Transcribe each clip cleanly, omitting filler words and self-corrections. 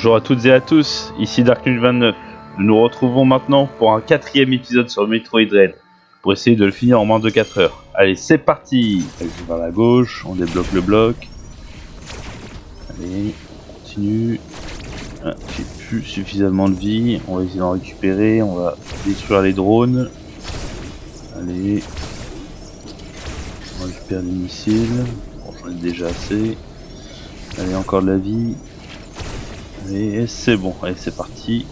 Bonjour à toutes et à tous, ici Darknut29. Nous nous retrouvons maintenant pour un 4ème épisode sur Metroid Dread, pour essayer de le finir en moins de 4 heures. Allez, c'est parti. Vers la gauche, on débloque le bloc. Allez, on continue. Ah, j'ai plus suffisamment de vie, on va essayer d'en récupérer, on va détruire les drones. Allez, on récupère les missiles, bon, j'en ai déjà assez. Allez, encore de la vie. Allez, c'est bon, allez c'est parti.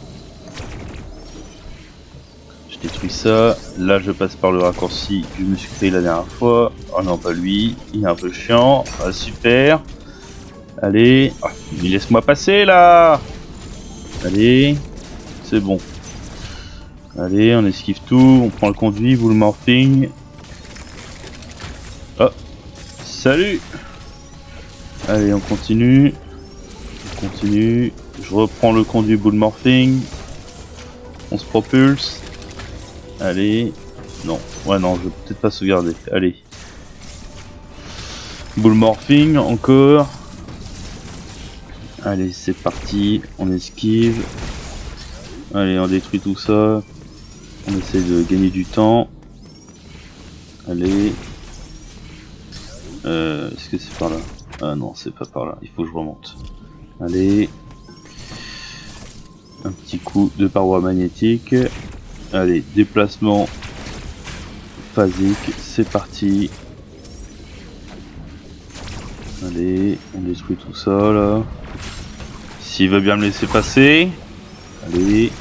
Je détruis ça, là je passe par le raccourci que je me suis créé la dernière fois. Oh non, pas lui, il est un peu chiant. Ah, super. Allez, oh, mais laisse-moi passer là. Allez, c'est bon. Allez, on esquive tout, on prend le conduit, vous le morphing. Oh, salut. Allez, on continue. On continue. Je reprends le conduit bull morphing. On se propulse. Allez. Non. Ouais, non, je vais peut-être pas sauvegarder. Allez. Bull morphing, encore. Allez, c'est parti. On esquive. Allez, on détruit tout ça. On essaie de gagner du temps. Allez. Est-ce que c'est par là? Ah non, c'est pas par là. Il faut que je remonte. Allez. Un petit coup de paroi magnétique. Allez, déplacement phasique, c'est parti. Allez, on détruit tout ça là. S'il veut bien me laisser passer. Allez,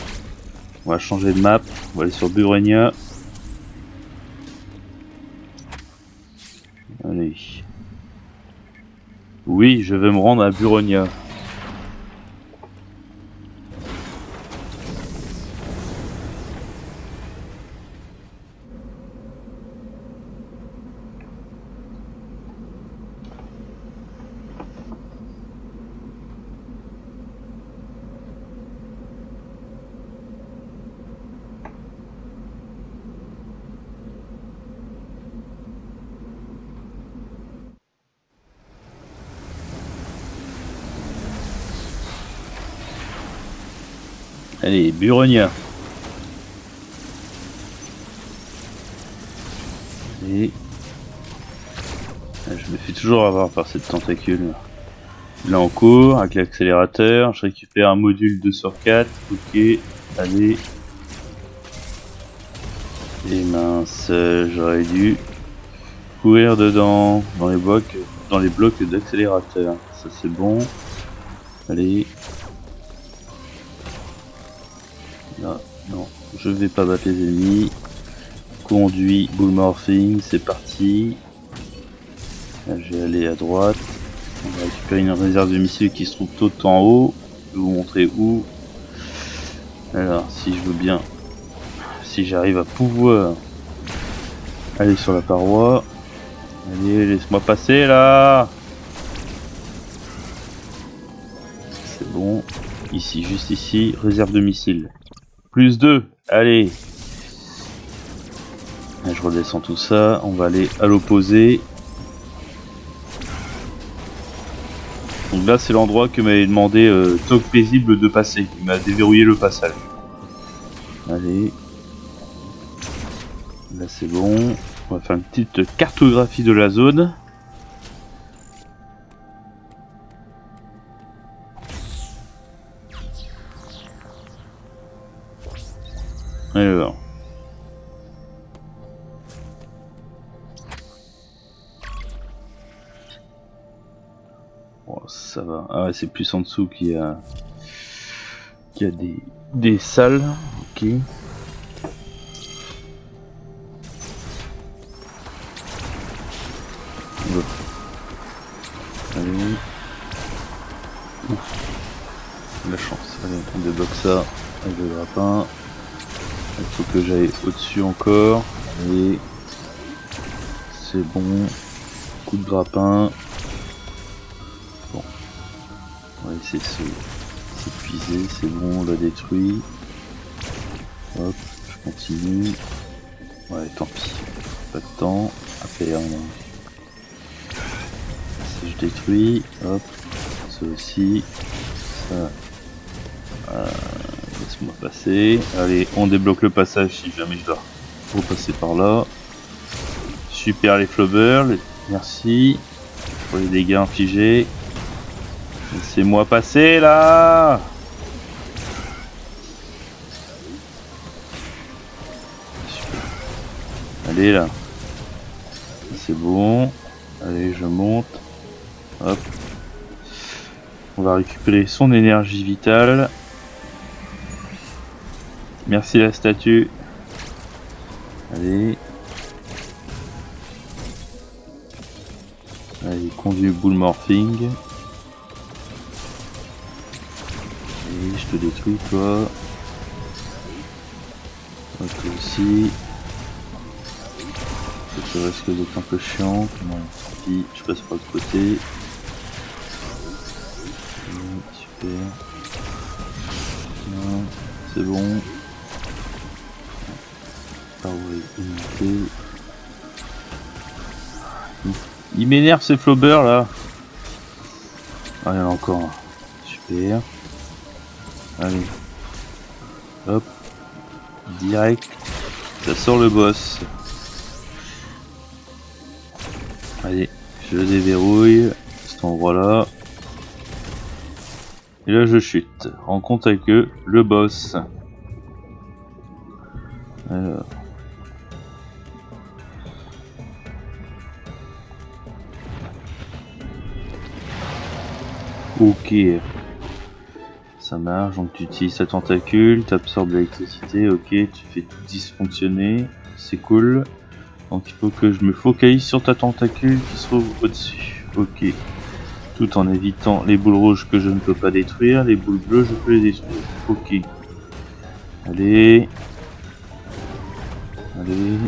on va changer de map. On va aller sur Burenia. Allez. Oui, je vais me rendre à Burenia. Allez, Burenia. Et je me fais toujours avoir par cette tentacule. Là en cours, avec l'accélérateur, je récupère un module 2 sur 4. Ok, allez. Et mince, j'aurais dû courir dedans, dans les blocs d'accélérateur. Ça c'est bon. Allez. Là, non, je vais pas battre les ennemis. Conduit, bull morphing, c'est parti. Là, je vais aller à droite. On va récupérer une réserve de missiles qui se trouve tout en haut. Je vais vous montrer où. Alors, si je veux bien, si j'arrive à pouvoir aller sur la paroi. Allez, laisse-moi passer là. C'est bon. Ici, juste ici, réserve de missiles. Plus 2, allez. Là, je redescends tout ça, on va aller à l'opposé. Donc là, c'est l'endroit que m'avait demandé Toc Paisible de passer. Il m'a déverrouillé le passage. Allez. Là, c'est bon. On va faire une petite cartographie de la zone. Alors. Oh, ça va. Ah ouais, c'est plus en dessous qu'il y a des salles. Ok. Allez. Ouf. La chance. Allez, on débloque ça avec le grappin. Il faut que j'aille au-dessus encore. Allez. C'est bon. Coup de grappin. Bon. On va essayer de s'épuiser. C'est bon, on l'a détruit. Hop, je continue. Ouais, tant pis. Pas de temps à perdre. Si je détruis, hop, ça aussi, ça Laisse-moi passer. Allez, on débloque le passage si jamais je dois repasser par là. Super les flowbirds, merci pour les dégâts infligés. Laissez-moi passer là. Super. Allez là. C'est bon. Allez, je monte. Hop. On va récupérer son énergie vitale. Merci la statue. Allez. Allez, conduit bull morphing. Et je te détruis toi. Toi aussi. Ça risque d'être un peu chiant. Bon, tant pis, je passe par le côté. Super. C'est bon. Power unité. Il m'énerve ces flowbirds là. Ah, il y en a encore un. Super. Allez. Hop. Direct. Ça sort le boss. Allez, je déverrouille cet endroit là. Et là je chute. Rencontre avec le boss. Alors. Ok. Ça marche, donc tu utilises ta tentacule, tu absorbes l'électricité, ok, tu fais tout dysfonctionner, c'est cool. Donc il faut que je me focalise sur ta tentacule qui se trouve au-dessus, ok. Tout en évitant les boules rouges que je ne peux pas détruire, les boules bleues je peux les détruire, ok. Allez. Allez.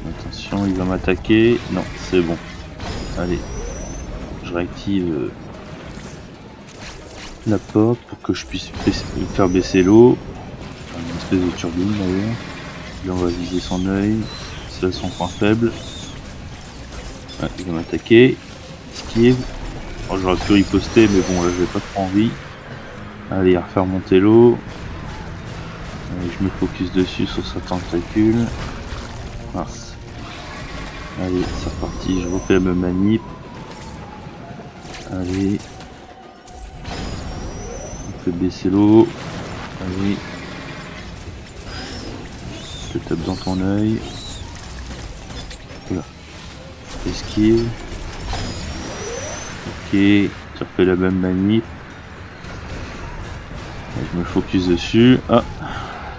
Attention, il va m'attaquer, non, c'est bon. Allez. Je réactive la porte pour que je puisse faire baisser l'eau. Une espèce de turbine d'ailleurs. Là on va viser son œil. C'est son point faible. Ouais, il va m'attaquer. Esquive. Oh, j'aurais pu riposter mais bon là j'ai pas trop envie. Allez, refaire monter l'eau. Allez, je me focus dessus sur sa tentacule. Mince. Allez, c'est reparti, je refais la même manip. Allez. On fait baisser l'eau. Allez. Je te tape dans ton œil. Voilà. Esquive. Ok, tu refais la même manip. Et je me focus dessus. Ah,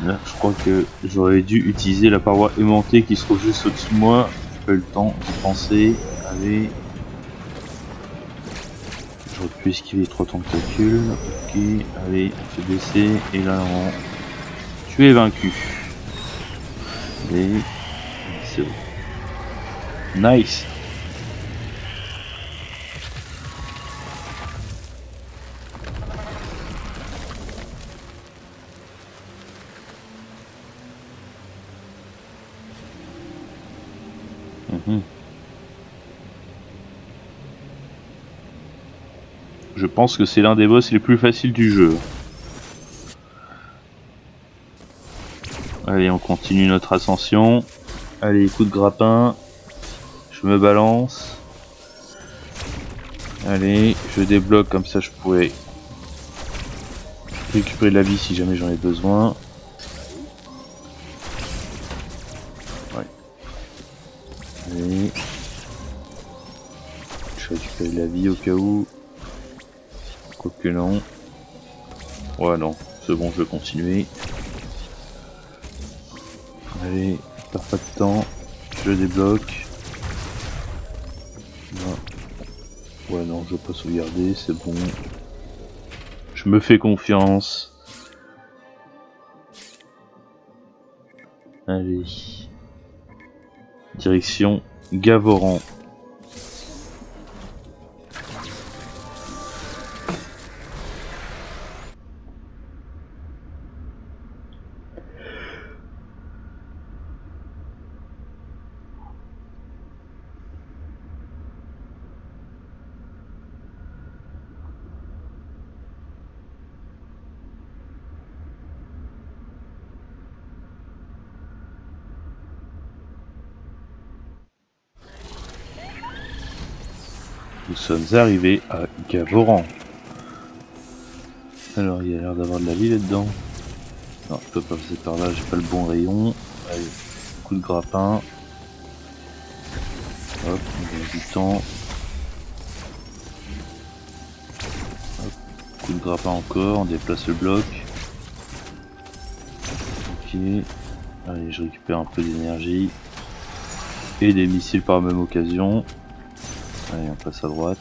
là je crois que j'aurais dû utiliser la paroi aimantée qui se trouve juste au-dessus de moi. J'ai pas eu le temps d'y penser. Allez. J'aurais pu esquiver les 3 tentacules. Ok, allez, on fait baisser. Et là, tu es vaincu. Allez, c'est bon. Nice. Je pense que c'est l'un des boss les plus faciles du jeu. Allez, on continue notre ascension. Allez, coup de grappin. Je me balance. Allez, je débloque comme ça je pourrais récupérer de la vie si jamais j'en ai besoin. Ouais. Allez. Je récupère de la vie au cas où. Quoique non. Ouais non, c'est bon, je vais continuer. Allez, perds pas de temps. Je débloque. Ouais non, je veux pas sauvegarder, c'est bon. Je me fais confiance. Allez. Direction Gavoran. Nous sommes arrivés à Gavoran. Alors il y a l'air d'avoir de la vie là-dedans. Non, je peux pas passer par là, j'ai pas le bon rayon. Allez, coup de grappin. Hop, on gagne du temps. Hop, coup de grappin encore, on déplace le bloc. Ok. Allez, je récupère un peu d'énergie. Et des missiles par la même occasion. Allez, on passe à droite.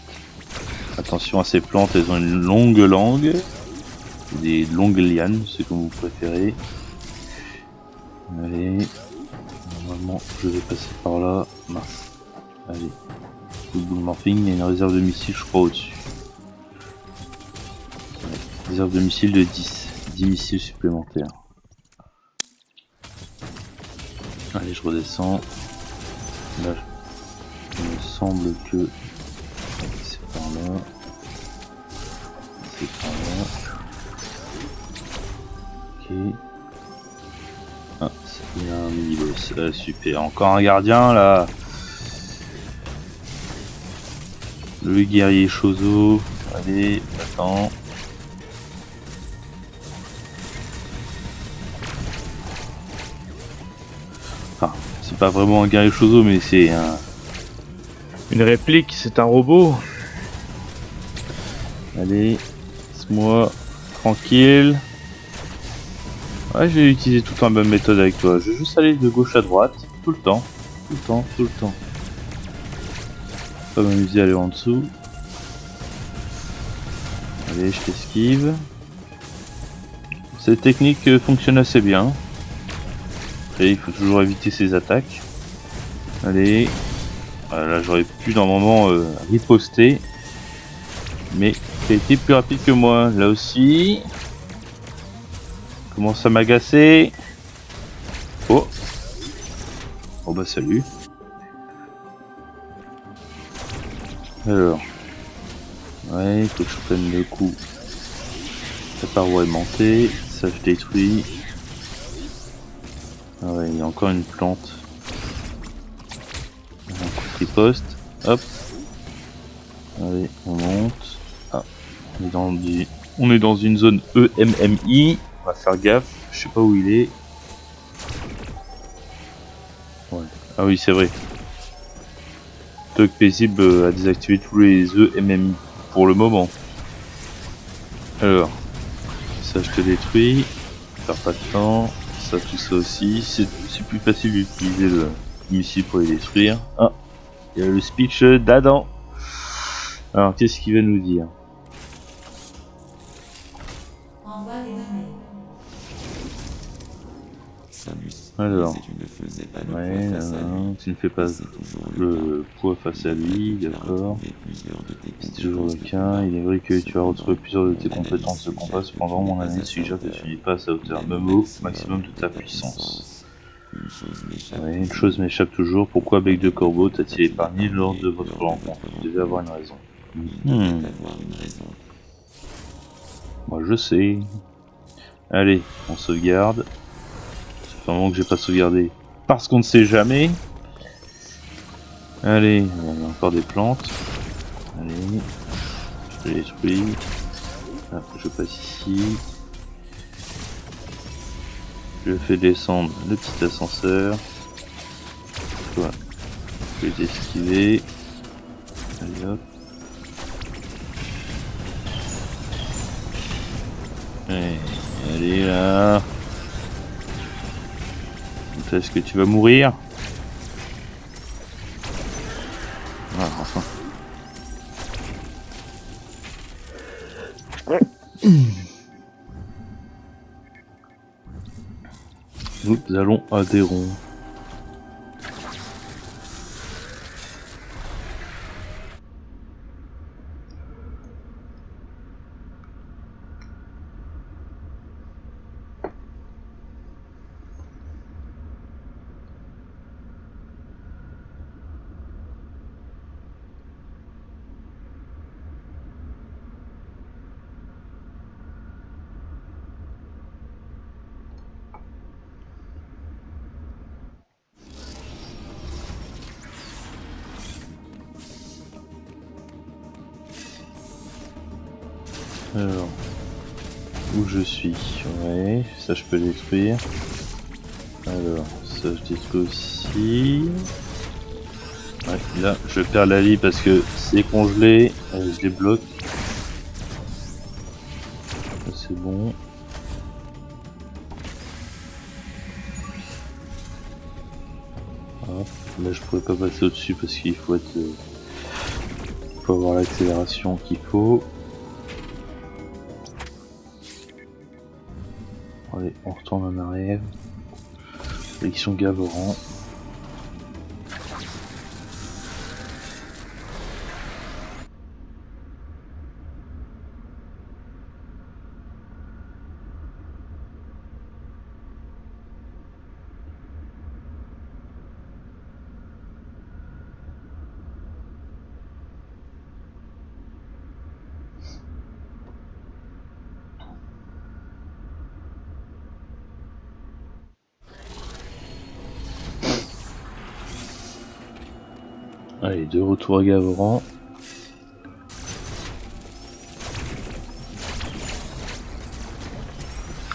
Attention à ces plantes, elles ont une longue langue. Des longues lianes, c'est comme vous préférez. Allez. Normalement, je vais passer par là. Mince. Allez. Coup de boule morphing, il y a une réserve de missiles, je crois, au-dessus. Ouais. Réserve de missiles de 10. 10 missiles supplémentaires. Allez, je redescends. Là, il me semble que c'est par là. C'est par là. Ok. Ah, il y a un mini-boss. Ah, super. Encore un gardien là. Le guerrier Chozo. Allez, attends. Enfin, c'est pas vraiment un guerrier Chozo, mais c'est une réplique, c'est un robot. Allez, laisse-moi tranquille. Ouais, je vais utiliser tout le temps la même méthode avec toi. Je vais juste aller de gauche à droite, tout le temps. Tout le temps, tout le temps. Pas m'amuser à aller en dessous. Allez, je t'esquive. Cette technique fonctionne assez bien. Et il faut toujours éviter ses attaques. Allez. Voilà, là j'aurais pu normalement riposter. Mais t'as été plus rapide que moi. Là aussi. Commence à m'agacer. Oh. Oh bah salut. Alors. Ouais, il faut que je prenne le coup. La paroi aimantée. Ça je détruis. Ah ouais, il y a encore une plante. Un coup de riposte. Hop. Allez, on monte. Ah, on est dans une zone EMMI. On va faire gaffe. Je sais pas où il est. Ouais. Ah oui, c'est vrai. Stock paisible a désactivé tous les EMMI pour le moment. Alors, ça je te détruis. Faire pas de temps. Ça, tout ça aussi. C'est plus facile d'utiliser le missile pour les détruire. Ah, il y a le speech d'Adam. Alors, qu'est-ce qu'il va nous dire? Alors, ouais, tu ne fais pas le poids face à lui, d'accord. C'est toujours le cas. Il est vrai que tu as retrouvé plusieurs de tes compétences de combat, cependant mon analyse suggère que tu n'es pas à sa hauteur, même au maximum de ta puissance. Ouais, une chose m'échappe toujours, pourquoi Bec de Corbeau t'a-t-il épargné lors de votre rencontre? Tu devais avoir une raison. Moi je sais. Allez, on sauvegarde. Ça fait un moment que j'ai pas sauvegardé. Parce qu'on ne sait jamais. Allez, il y a encore des plantes. Allez, je te détruis. Après je passe ici. Je fais descendre le petit ascenseur. Toi, je vais t'esquiver. Allez hop. Allez là. Est-ce que tu vas mourir? Ah, enfin. Nous allons à Déron. Alors, où je suis? Ouais, ça je peux détruire. Alors, ça je détruis aussi. Ouais, là je perds la lie parce que c'est congelé. Je les bloque. Ça c'est bon. Hop. Là je pourrais pas passer au-dessus parce qu'il faut être... faut avoir l'accélération qu'il faut. Allez, on retourne en arrière. Sélection Gavorant. Allez, de retour à Gavorant.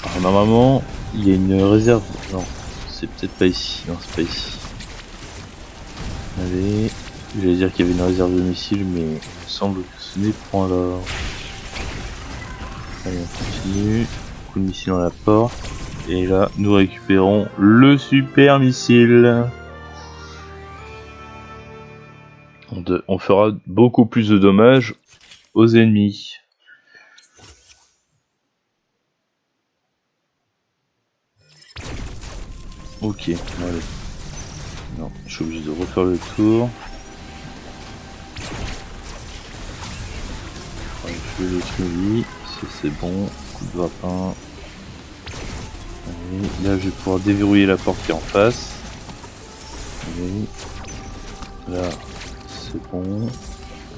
Alors normalement, il y a une réserve. Non, c'est peut-être pas ici. Non, c'est pas ici. Allez, j'allais dire qu'il y avait une réserve de missiles, mais il me semble que ce n'est point là. Allez, on continue. Coup de missile dans la porte. Et là, nous récupérons le super missile. On fera beaucoup plus de dommages aux ennemis. Ok, allez. Non, je suis obligé de refaire le tour. Allez, je vais le tuer. Ça c'est bon. Coup de grappin. Allez, là je vais pouvoir déverrouiller la porte qui est en face. Allez. Là, c'est bon.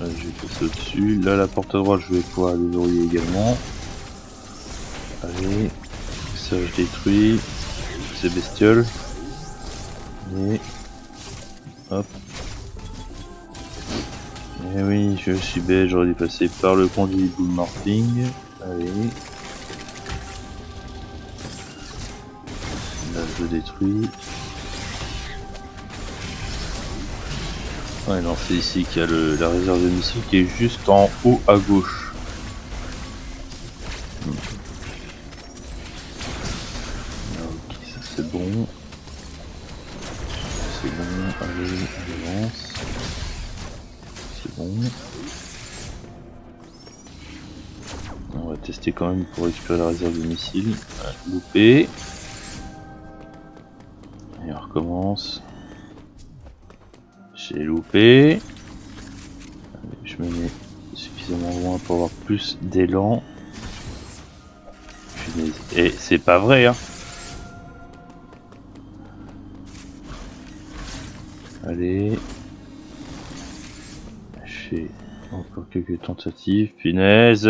Là, je vais passer au-dessus. Là, la porte à droite, je vais pouvoir la déverrouiller également. Allez. Ça, je détruis. Ces bestioles. Et hop. Et oui, je suis bête, j'aurais dû passer par le conduit boule morphing. Allez. Là, je détruis. Ouais, non, c'est ici qu'il y a la réserve de missiles qui est juste en haut à gauche. Ok, ça c'est bon. C'est bon, allez, on avance. C'est bon. On va tester quand même pour récupérer la réserve de missiles. Loupé. Et on recommence. J'ai loupé. Allez, je me mets suffisamment loin pour avoir plus d'élan. Et c'est pas vrai, hein. Allez. J'ai encore quelques tentatives. Punaise.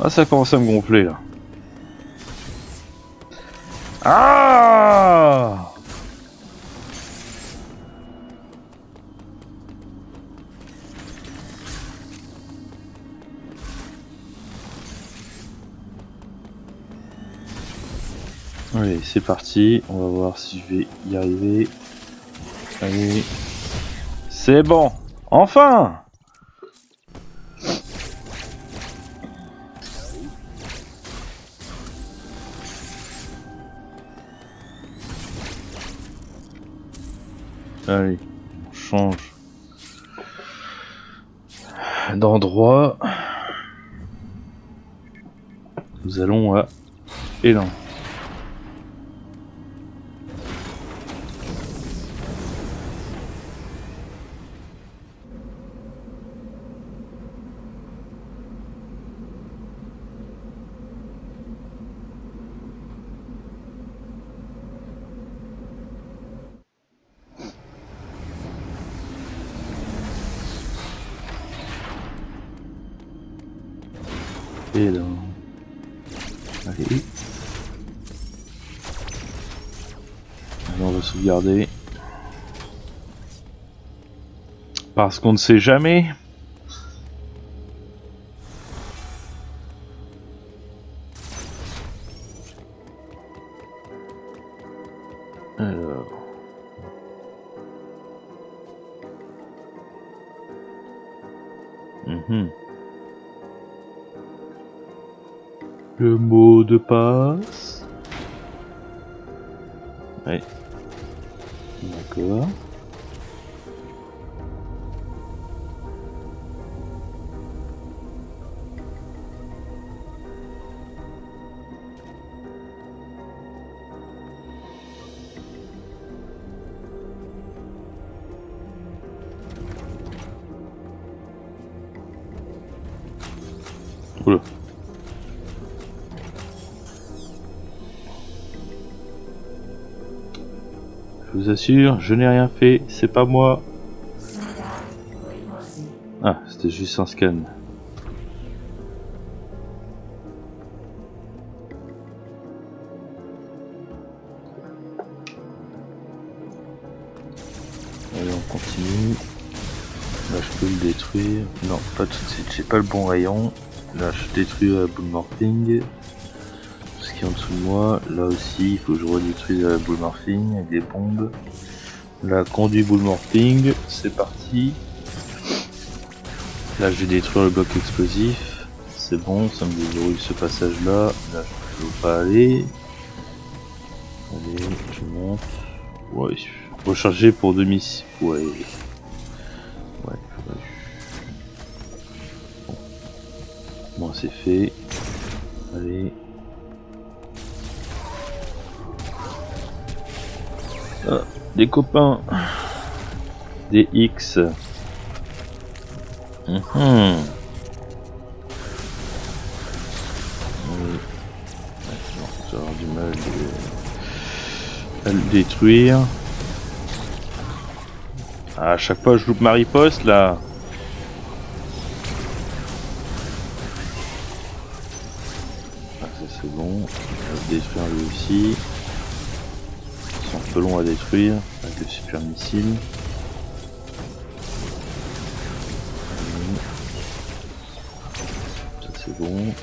Ah, ça commence à me gonfler là. Ah! Allez, c'est parti. On va voir si je vais y arriver. Allez. C'est bon. Enfin! Allez, on change d'endroit. Nous allons à Élan. Élan. Allez. Allez, on va sauvegarder. Parce qu'on ne sait jamais. Alors. Le mot de passe. Ouais. D'accord. Oula. Je vous assure, je n'ai rien fait, c'est pas moi. Ah, c'était juste un scan. Allez, on continue. Là, je peux le détruire. Non, pas tout de suite, j'ai pas le bon rayon. Là, je détruis la boule morphing. Tout ce qui est en dessous de moi. Là aussi, il faut que je redétruise la boule morphing avec des bombes. Là, conduit boule morphing, c'est parti. Là, je vais détruire le bloc explosif. C'est bon, ça me déverrouille ce passage-là. Là, je ne veux pas aller. Allez, je monte. Ouais, recharger pour demi. Ouais. Ouais. Bon. Bon, c'est fait. Allez. Ah, des copains. Des X. Oui. Je vais avoir du mal à le détruire. Ah, à chaque fois je loupe ma riposte là. Ah, ça c'est bon. On va le détruire lui aussi. Ils sont un peu longs à détruire avec le super missile. Ça c'est bon.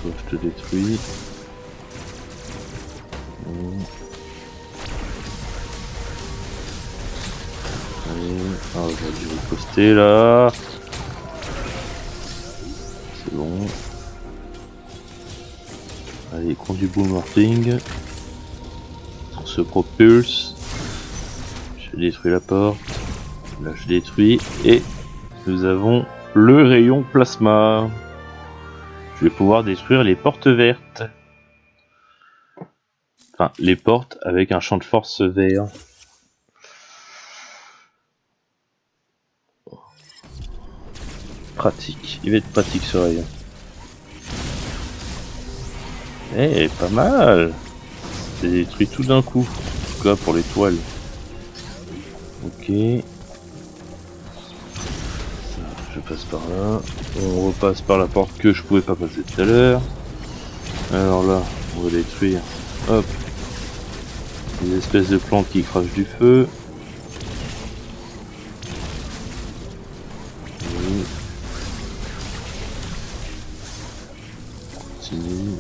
Toi je te détruis. Allez, ah, j'aurais dû riposter là. C'est bon. Allez, conduit boom morphing. On se propulse. Je détruis la porte. Là je détruis. Et nous avons le rayon plasma. Je vais pouvoir détruire les portes vertes. Enfin, les portes avec un champ de force vert. Pratique. Il va être pratique ce rayon. Eh, pas mal. C'est détruit tout d'un coup. En tout cas pour les toiles. Ok. Je passe par là. On repasse par la porte que je pouvais pas passer tout à l'heure. Alors là, on va détruire. Hop. Des espèces de plantes qui crachent du feu. Oui. Continue.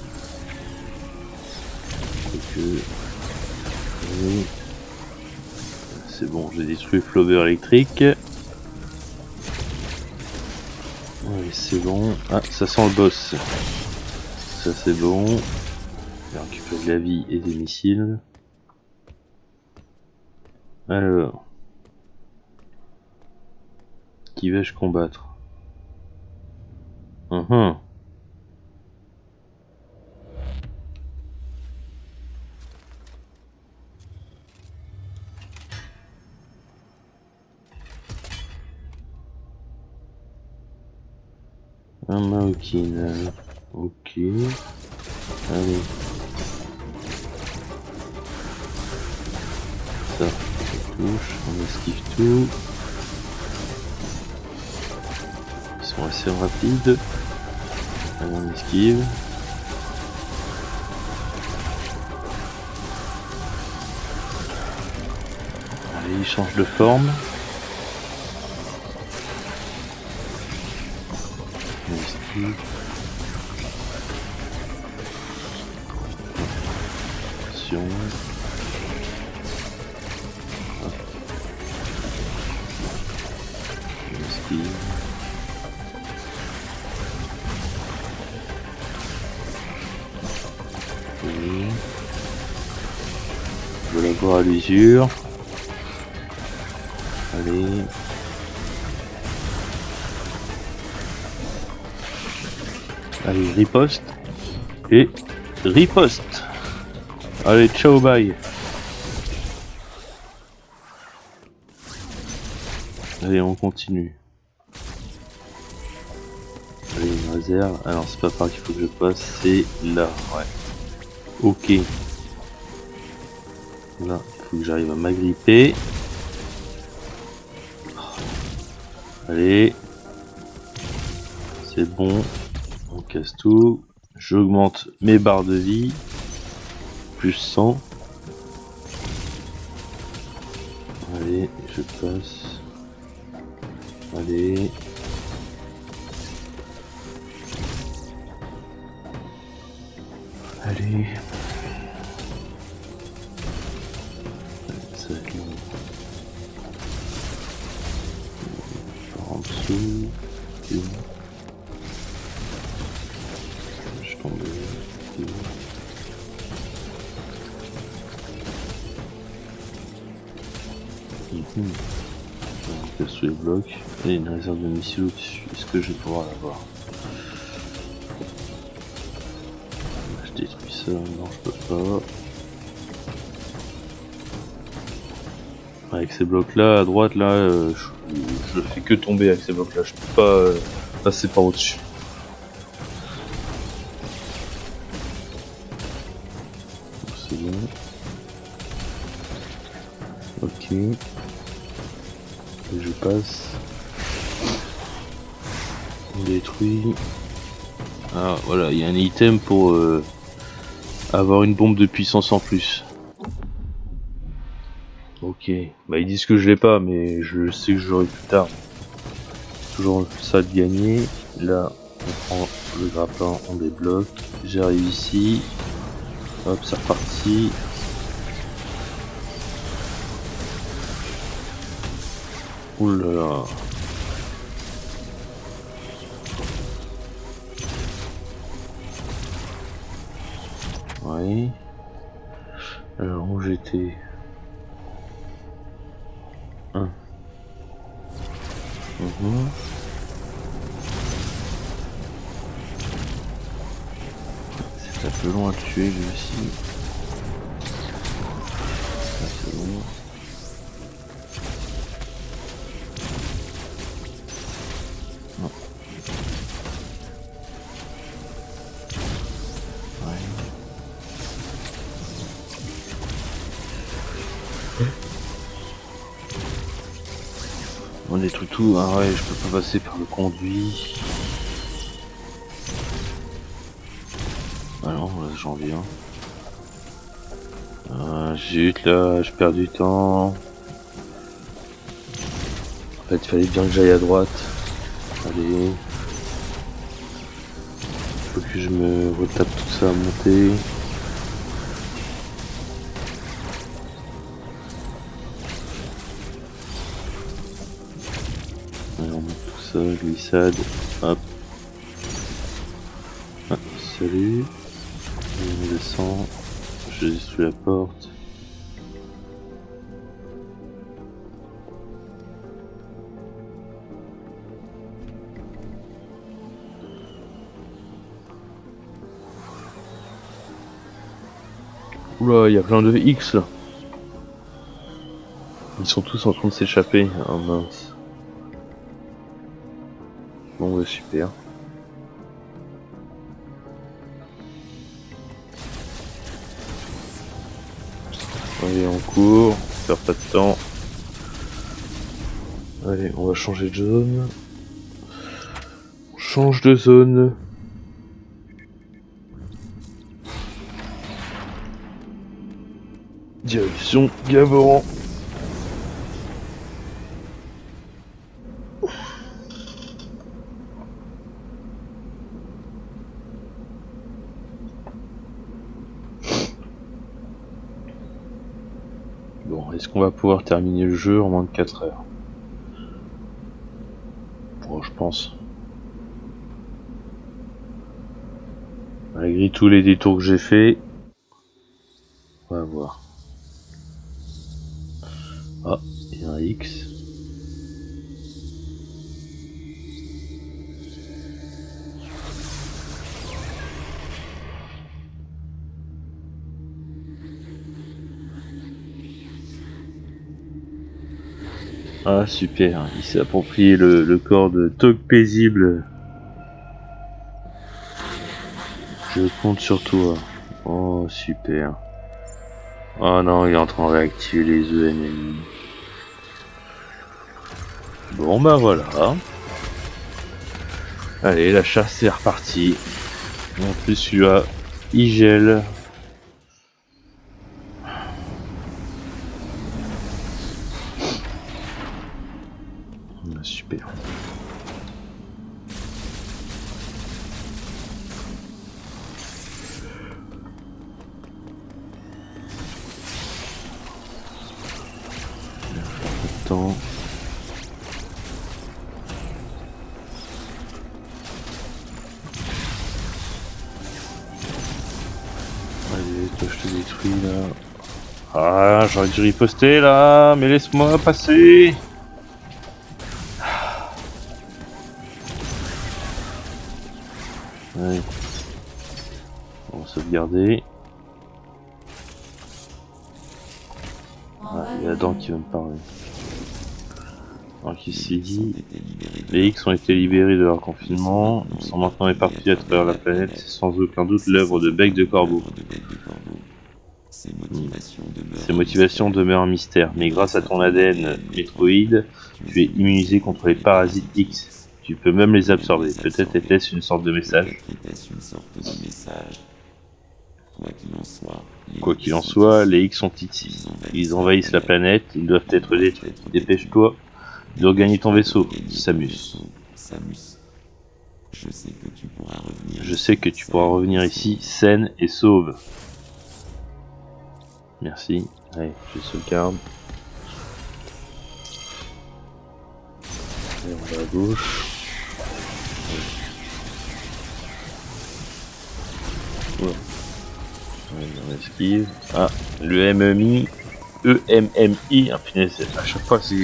Oui. C'est bon, j'ai détruit le flover électrique. Oui, c'est bon. Ah, ça sent le boss. Ça c'est bon. J'ai récupéré de la vie et des missiles. Alors. Qui vais-je combattre? Un Maokin. Ok. Allez. Ça touche. On esquive tout. Ils sont assez rapides. Allez, on esquive. Allez, il change de forme. Attention. Esquive. Oui. Je vais l'avoir à l'usure. Allez. Allez, riposte. Et riposte. Allez, ciao, bye. Allez, on continue. Allez, une réserve. Alors, c'est pas par là qu'il faut que je passe, c'est là, ouais. Ok. Là, il faut que j'arrive à m'agripper. Allez. C'est bon. On casse tout. J'augmente mes barres de vie. Plus 100. Allez, je passe. Allez. Allez. Ça va être long. Par en dessous. Je tombe. On casse tous les blocs. Et une réserve de missiles au-dessus. Est-ce que je vais pouvoir l'avoir? Je détruis ça. Non, je peux pas. Avec ces blocs là à droite là, je fais que tomber avec ces blocs là, je peux pas passer par au dessus. C'est bon. Ok. Et je passe. On détruit. Ah voilà, il y a un item pour avoir une bombe de puissance en plus. Ok, bah ils disent que je l'ai pas, mais je sais que j'aurai plus tard. Toujours ça de gagner. Là, on prend le grappin, on débloque. J'arrive ici. Hop, c'est reparti. Ouh là là. Oui. Alors où j'étais? C'est un peu long à tuer lui aussi. Ça c'est bon. Non. Ouais. On détruit tout. Ah ouais, je peux pas passer par le conduit. Ah non, là j'en viens. Zut là, je perds du temps. En fait, il fallait bien que j'aille à droite. Allez. Faut que je me retape tout ça à monter. Allez, on monte tout ça, glissade. Hop. Ah, salut. Et on descend. Je détruis la porte. Oula, il y a plein de X là. Ils sont tous en train de s'échapper. Oh mince. Bon bah super. Allez, on court, on perd pas de temps. Allez, on va changer de zone. On change de zone. Direction Gavoran. Alors, est-ce qu'on va pouvoir terminer le jeu en moins de 4 heures? Bon, je pense. Malgré tous les détours que j'ai fait, on va voir. Ah, il y a un X. Ah super, il s'est approprié le corps de Tog Paisible. Je compte sur toi. Oh super. Oh non, il est en train de réactiver les ennemis. Bon bah voilà. Allez, la chasse est repartie. En plus celui-là, il gèle. Super. Attends. Allez, toi je te détruis là. Ah, j'aurais dû riposter là, mais laisse-moi passer. Ouais. On va sauvegarder. Ah, il y a Adam qui va me parler. Donc ici, les X ont été libérés de leur confinement. Ils sont maintenant éparpillés à travers la planète. C'est sans aucun doute l'œuvre de Bec de Corbeau. Ces motivations demeurent un mystère, mais grâce à ton ADN métroïde, tu es immunisé contre les parasites X. Tu peux même les absorber. Peut-être était-ce une sorte de message. Quoi qu'il en soit, les X sont ici. Ils envahissent la planète, ils doivent être détruits. Dépêche-toi de regagner ton vaisseau, Samus. Je sais que tu pourras revenir ici, saine et sauve. Merci. Allez, je sauvegarde. Et on va à gauche. Ouais. Ouais, on esquive. Ah, le MMI. EMMI. Ah punaise, à chaque fois je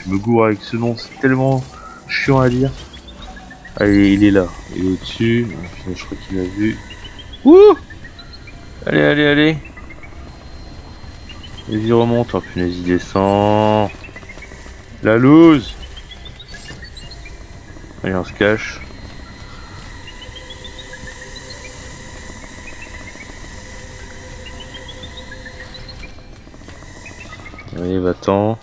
me gourre avec ce nom, c'est tellement chiant à dire. Allez, il est là. Il est au-dessus. Je crois qu'il a vu. Ouh! Allez, allez, allez. Vas-y, remonte. Oh punaise, il descend. La loose. Allez, on se cache. Allez, va-t'en.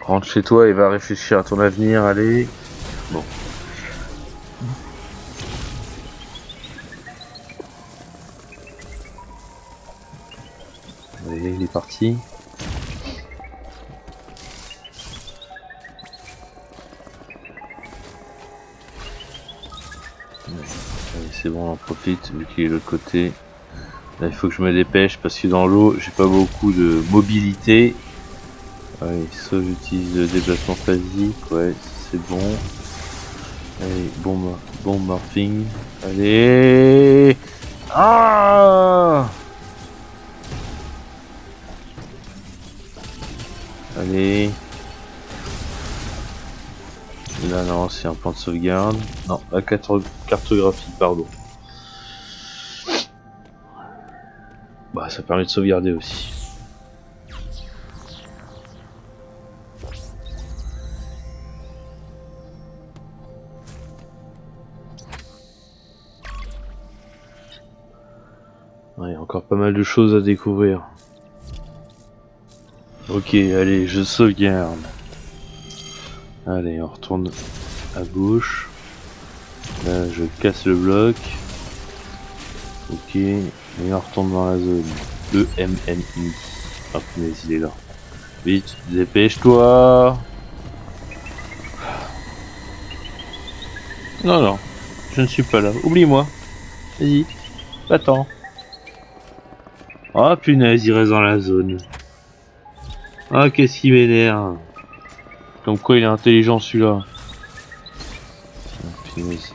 Rentre chez toi et va réfléchir à ton avenir, allez. Bon. Allez, il est parti. Allez, c'est bon, on en profite, vu qu'il est de l'autre côté. Là, il faut que je me dépêche, parce que dans l'eau, j'ai pas beaucoup de mobilité. Allez, soit j'utilise le déplacement physique, ouais, c'est bon. Allez, bon morphing. Allez. Ah! Allez. Là, non, c'est un plan de sauvegarde. Non, la cartographie, pardon. Bah, ça permet de sauvegarder aussi. Ouais, encore pas mal de choses à découvrir. Ok, allez, je sauvegarde. Allez, on retourne à gauche. Là, je casse le bloc. Ok, et on retourne dans la zone. EMMI. Ah, punaise, il est là. Vite, dépêche-toi. Non, non, je ne suis pas là. Oublie-moi. Vas-y, va-t'en. Oh punaise, il reste dans la zone. Ah, qu'est-ce qu'il m'énerve. Comme quoi il est intelligent celui-là. Punaise.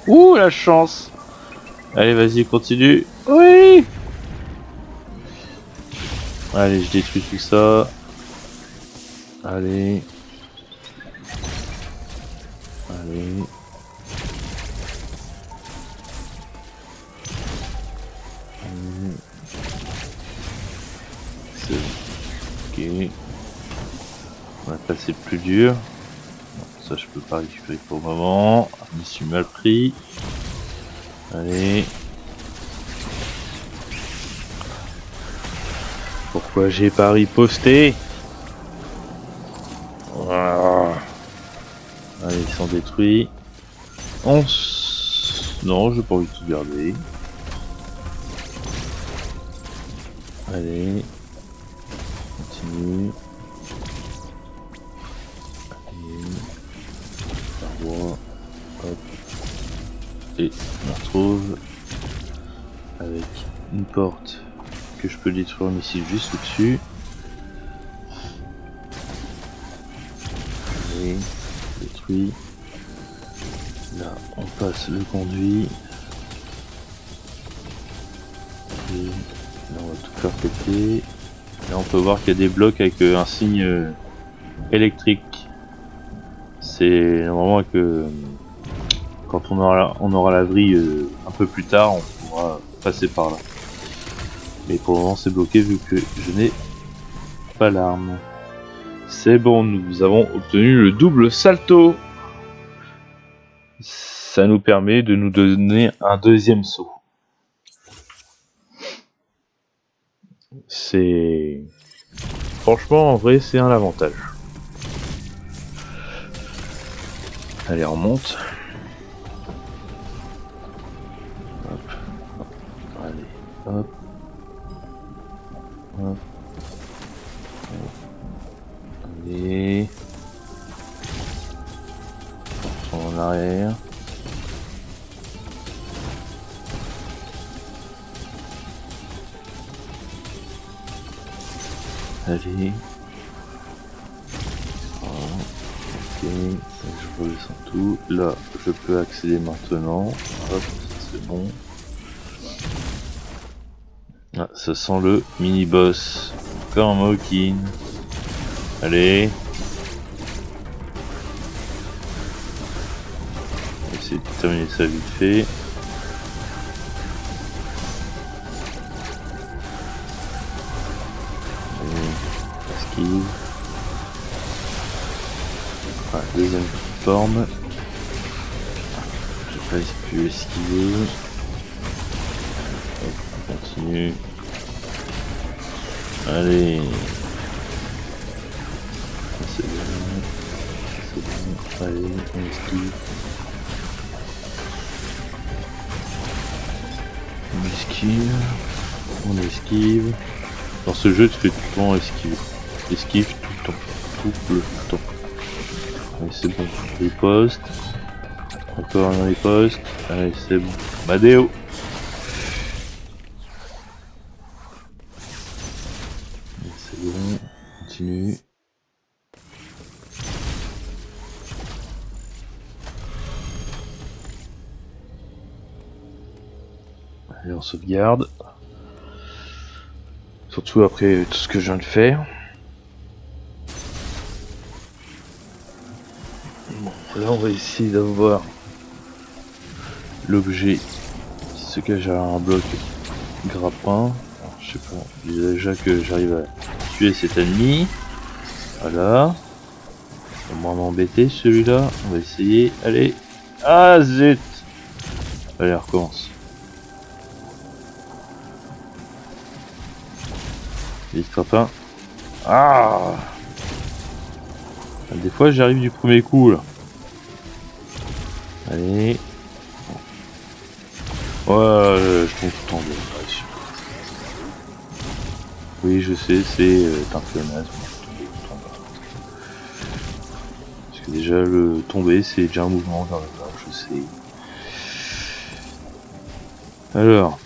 Ouh, la chance. Allez, vas-y, continue. Oui. Allez, je détruis tout ça. Allez. Allez. C'est ok. On va passer plus dur. Non, ça je peux pas récupérer pour le moment. Je me suis mal pris. Allez. Pourquoi j'ai pas riposté? Voilà. Allez, ils sont détruits. Non, j'ai pas envie de tout garder. Allez. Continue. Allez. Paroi. Hop. Et on retrouve avec une porte que je peux détruire un missile juste au-dessus. Allez. Détruit. Là, on passe le conduit. Et là, on va tout faire péter. Là, on peut voir qu'il y a des blocs avec un signe électrique. C'est normalement que quand on aura la vrille un peu plus tard, on pourra passer par là. Mais pour le moment, c'est bloqué vu que je n'ai pas l'arme. C'est bon, nous avons obtenu le double salto. Ça nous permet de nous donner un deuxième saut. C'est... Franchement, en vrai, c'est un avantage. Allez, on monte. Hop, hop. Allez, hop. Hop. Allez. On retourne en arrière. Allez. Voilà. Ok. Je redescends tout. Là, je peux accéder maintenant. Hop, c'est bon. Ah, ça sent le mini-boss. Encore un Maokin. Allez. On va essayer de terminer ça vite fait. Esquive. Ah, deuxième forme. J'ai pas pu esquiver. Hop, on continue. Allez. C'est bon. C'est bon. Allez, on esquive. On esquive. On esquive. Dans ce jeu, tu fais tout le temps esquive. Esquive tout le temps. Tout le temps. Allez, c'est bon. Riposte. Encore un riposte. Allez, c'est bon. Madeo. C'est bon. Continue. Allez, on sauvegarde. Surtout après tout ce que je viens de faire. Bon, là on va essayer d'avoir l'objet qui se cache derrière un bloc grappin. Alors, je sais pas, déjà que j'arrive à tuer cet ennemi. Voilà. On va moins m'embêter celui-là. On va essayer. Allez. Ah zut. Allez, on recommence. Les grappins. Ah. Des fois j'arrive du premier coup là. Allez. Ouais, je tombe tout en bas. Oui, je sais, c'est un pléonasme. Parce que déjà, le tomber, c'est déjà un mouvement vers le bas, je sais. Alors.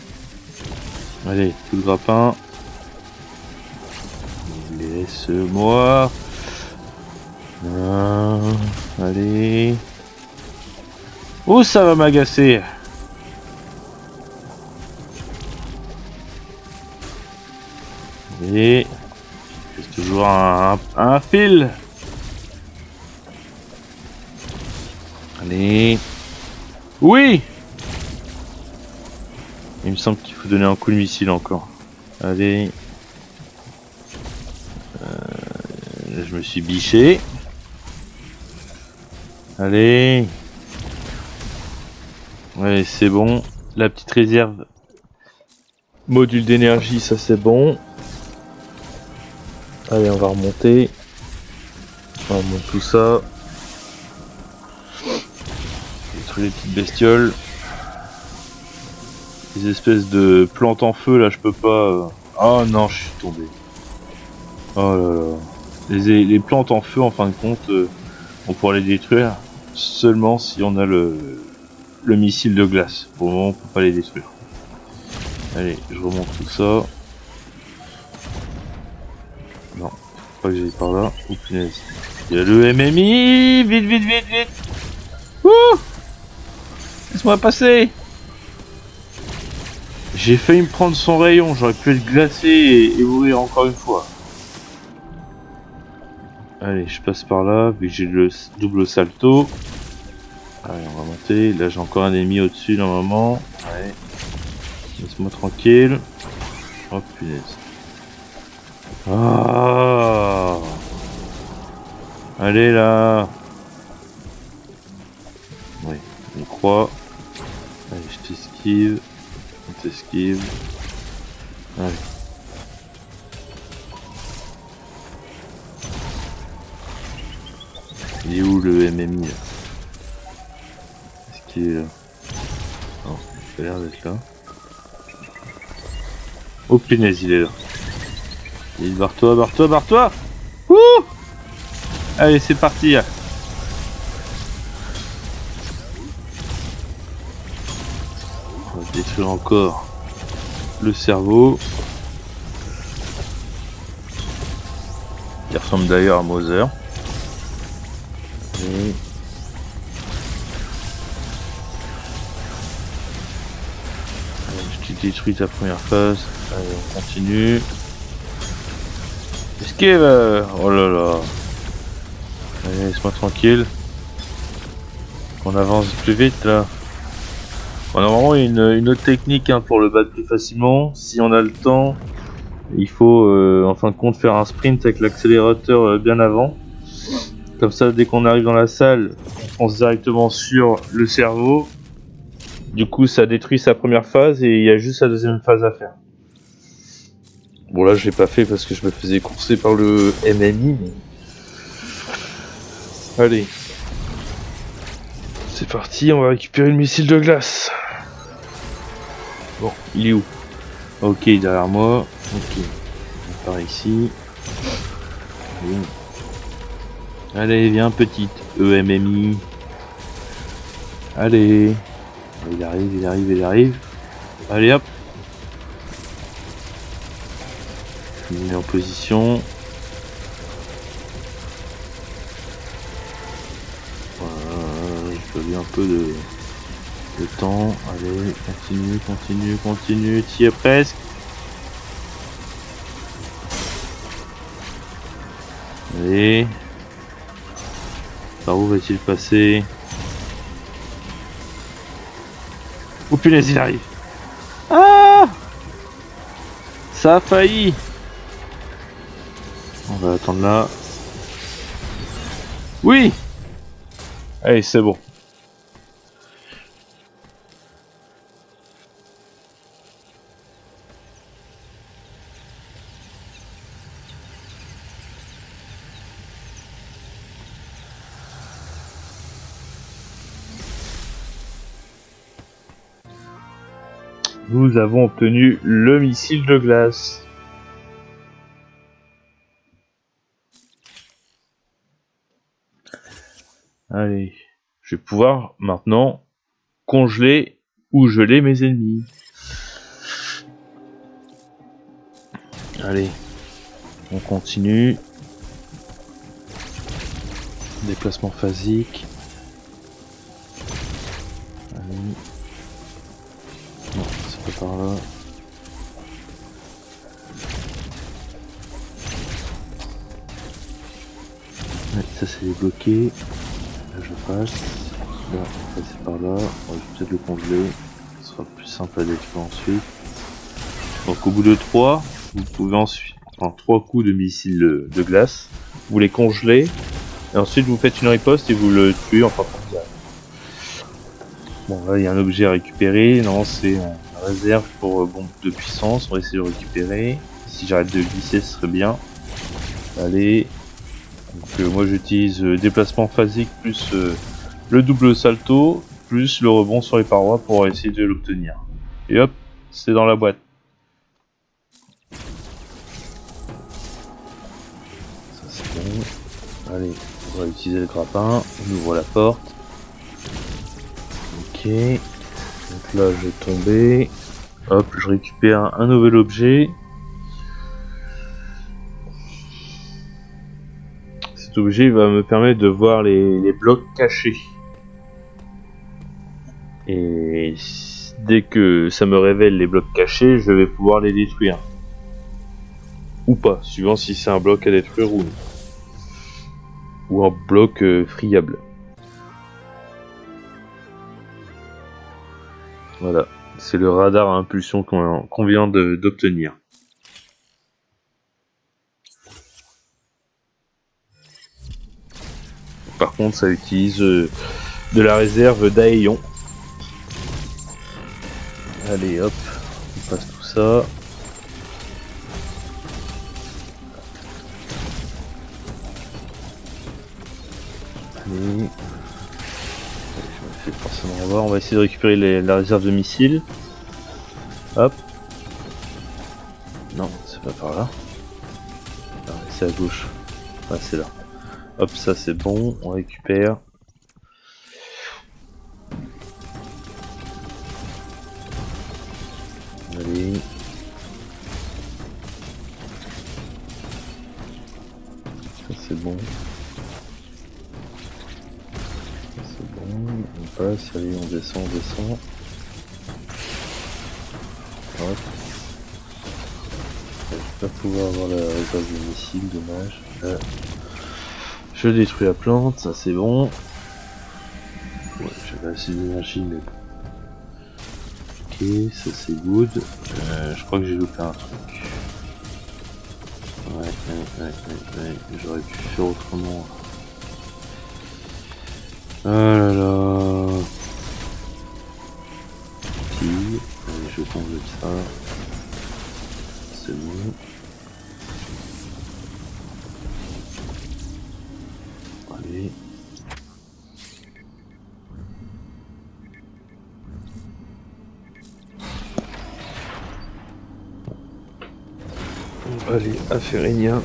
Allez, tout le grappin. Laisse-moi. Allez. Oh, ça va m'agacer. Et c'est toujours un fil. Allez. Oui. Il me semble qu'il faut donner un coup de missile encore. Allez. Je me suis biché. Allez. Ouais, c'est bon. La petite réserve. Module d'énergie, ça c'est bon. Allez, on va remonter. On remonte tout ça. Détruire les petites bestioles. Les espèces de plantes en feu, là, je peux pas... Oh non, je suis tombé. Oh là là. Les plantes en feu, en fin de compte, on pourra les détruire seulement si on a le missile de glace. Pour le moment, on peut pas les détruire. Allez, je remonte tout ça. Non, faut pas que j'aille par là. Oh punaise. Il y a le MMI. Vite, vite, vite, vite. Ouh, laisse-moi passer. J'ai failli me prendre son rayon. J'aurais pu être glacé et mourir encore une fois. Allez, je passe par là, vu que j'ai le double salto. Allez, on va monter. Là, j'ai encore un ennemi au-dessus, normalement. Ouais. Laisse-moi tranquille. Oh, punaise. Ah. Allez, là. Oui, on croit. Allez, je t'esquive. On t'esquive. Allez. Il est où le MMI là? Est-ce qu'il est là? Non, il a l'air d'être là. Oh punaise, il est là. Il barre-toi, barre-toi, barre-toi. Ouh. Allez, c'est parti. On va détruire encore le cerveau. Qui ressemble d'ailleurs à Mother. Et... je t'ai détruit ta première phase. Allez, on continue. Esquive. Oh là là. Allez, laisse-moi tranquille. On avance plus vite là. On a vraiment une autre technique hein, pour le battre plus facilement. Si on a le temps, il faut en fin de compte faire un sprint avec l'accélérateur bien avant. Comme ça, dès qu'on arrive dans la salle, on fonce directement sur le cerveau. Du coup, ça détruit sa première phase et il y a juste sa deuxième phase à faire. Bon là, je l'ai pas fait parce que je me faisais courser par le MMI. Mais... allez. C'est parti, on va récupérer le missile de glace. Bon, il est où? Ok, derrière moi. Ok. On part ici. Allez, viens petite EMMI. Allez. Il arrive, il arrive, il arrive. Allez hop. Je me mets en position. Voilà, je veux un peu de temps. Allez, continue, continue, continue. T'y es presque. Allez. Par où va-t-il passer? Oh punaise, il arrive. Ah! Ça a failli. On va attendre là. Oui! Allez, c'est bon. Nous avons obtenu le missile de glace. Allez, je vais pouvoir maintenant congeler ou geler mes ennemis. Allez, on continue. Déplacement phasique. Allez. Non, c'est pas par là. Ouais, ça c'est débloqué. Là je passe. Là, on va passer par là. On va peut-être le congeler. Ce sera plus simple à détruire ensuite. Donc au bout de 3, vous pouvez ensuite prendre 3 coups de missile de glace. Vous les congelez. Et ensuite vous faites une riposte et vous le tuez en frappant direct. Bon là il y a un objet à récupérer. Non, c'est une réserve pour bombe de puissance. On va essayer de le récupérer. Si j'arrête de glisser ce serait bien. Allez. Donc moi j'utilise déplacement phasique plus le double salto plus le rebond sur les parois pour essayer de l'obtenir. Et hop, c'est dans la boîte. Ça c'est bon. Allez, on va utiliser le grappin. On ouvre la porte. Ok. Donc là je vais tomber. Hop, je récupère un nouvel objet. Cet objet va me permettre de voir les blocs cachés. Et dès que ça me révèle les blocs cachés, je vais pouvoir les détruire. Ou pas, suivant si c'est un bloc à détruire ou non. Ou un bloc friable. Voilà, c'est le radar à impulsion qu'on vient d'obtenir. Par contre, ça utilise de la réserve d'Aeon. Allez hop, on passe tout ça. Allez. Je vais forcément revoir. On va essayer de récupérer la réserve de missiles. Hop. Non, c'est pas par là. Ah, c'est à gauche. Ouais, c'est là. Hop, ça c'est bon. On récupère. Allez. Ça c'est bon. Ça c'est bon. On passe. Allez, on descend, on descend. Hop. Je vais pas pouvoir avoir la réserve de missiles, dommage. Là. Je détruis la plante, ça c'est bon. Ouais, j'avais assez d'énergie, mais bon. Ok, ça c'est good. Je crois que j'ai loupé un truc. Ouais. J'aurais pu faire autrement. Ah là là. Si. Allez, je conjure ça. C'est bon. Allez. On va aller à Ferrenia.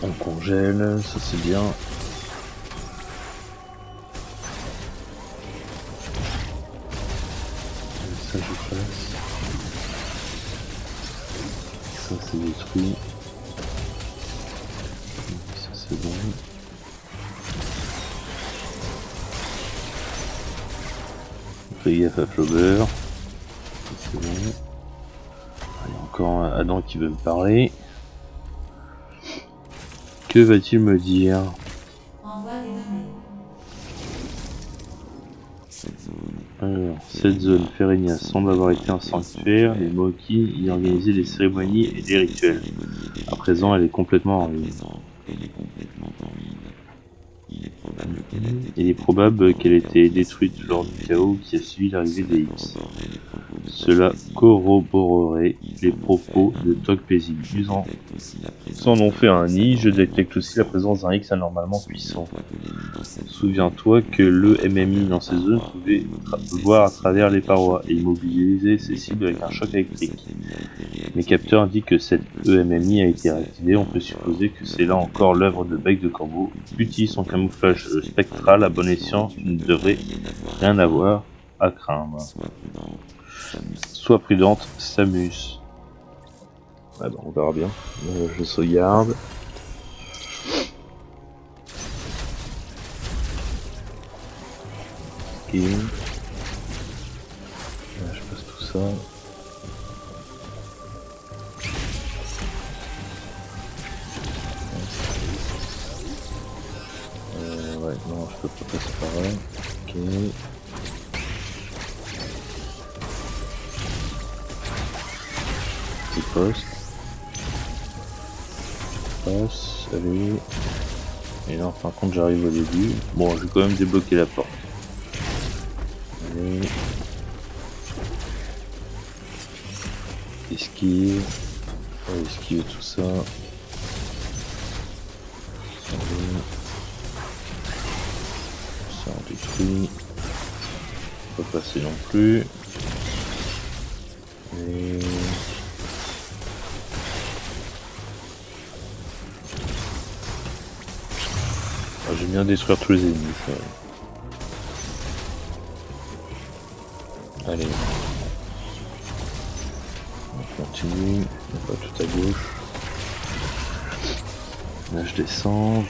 On congèle, ça c'est bien. Ça je passe. Ça c'est détruit. Ça c'est bon. Fais gaffe à Flaubert. Ça c'est bon. Il y a encore Adam qui veut me parler. Que va-t-il me dire? Alors, cette zone, Ferenia, semble avoir été un sanctuaire. Les Maoki y organisaient des cérémonies et des rituels. À présent, elle est complètement en ruine. Il est probable qu'elle ait été détruite lors du chaos qui a suivi l'arrivée des X. Cela corroborerait les propos de Tok Paisible. Ils s'en ont fait un nid. Je détecte aussi la présence d'un X anormalement puissant. Souviens-toi que le MMI dans ces zones pouvait voir à travers les parois et immobiliser ses cibles avec un choc électrique. Mes capteurs indiquent que cette EMMI a été réactivée. On peut supposer que c'est là encore l'œuvre de Bec de Corbeau. Utilise son camouflage spectral à bon escient. Tu ne devrais rien avoir à craindre. Sois prudente, Samus. Ah bah on verra bien. Je sauvegarde. Ok. Là, je passe tout ça. Ouais, non, je peux pas passer par là. Ok. Petit poste. Passe, allez. Et là, par contre, j'arrive au début. Bon, je vais quand même débloquer la porte. Allez. Esquive. On va esquiver tout ça. Allez. Ça on détruit. On peut passer non plus. Et... Ah, j'aime bien détruire tous les ennemis. Ça. Allez. On continue. On va tout à gauche. Là je descends.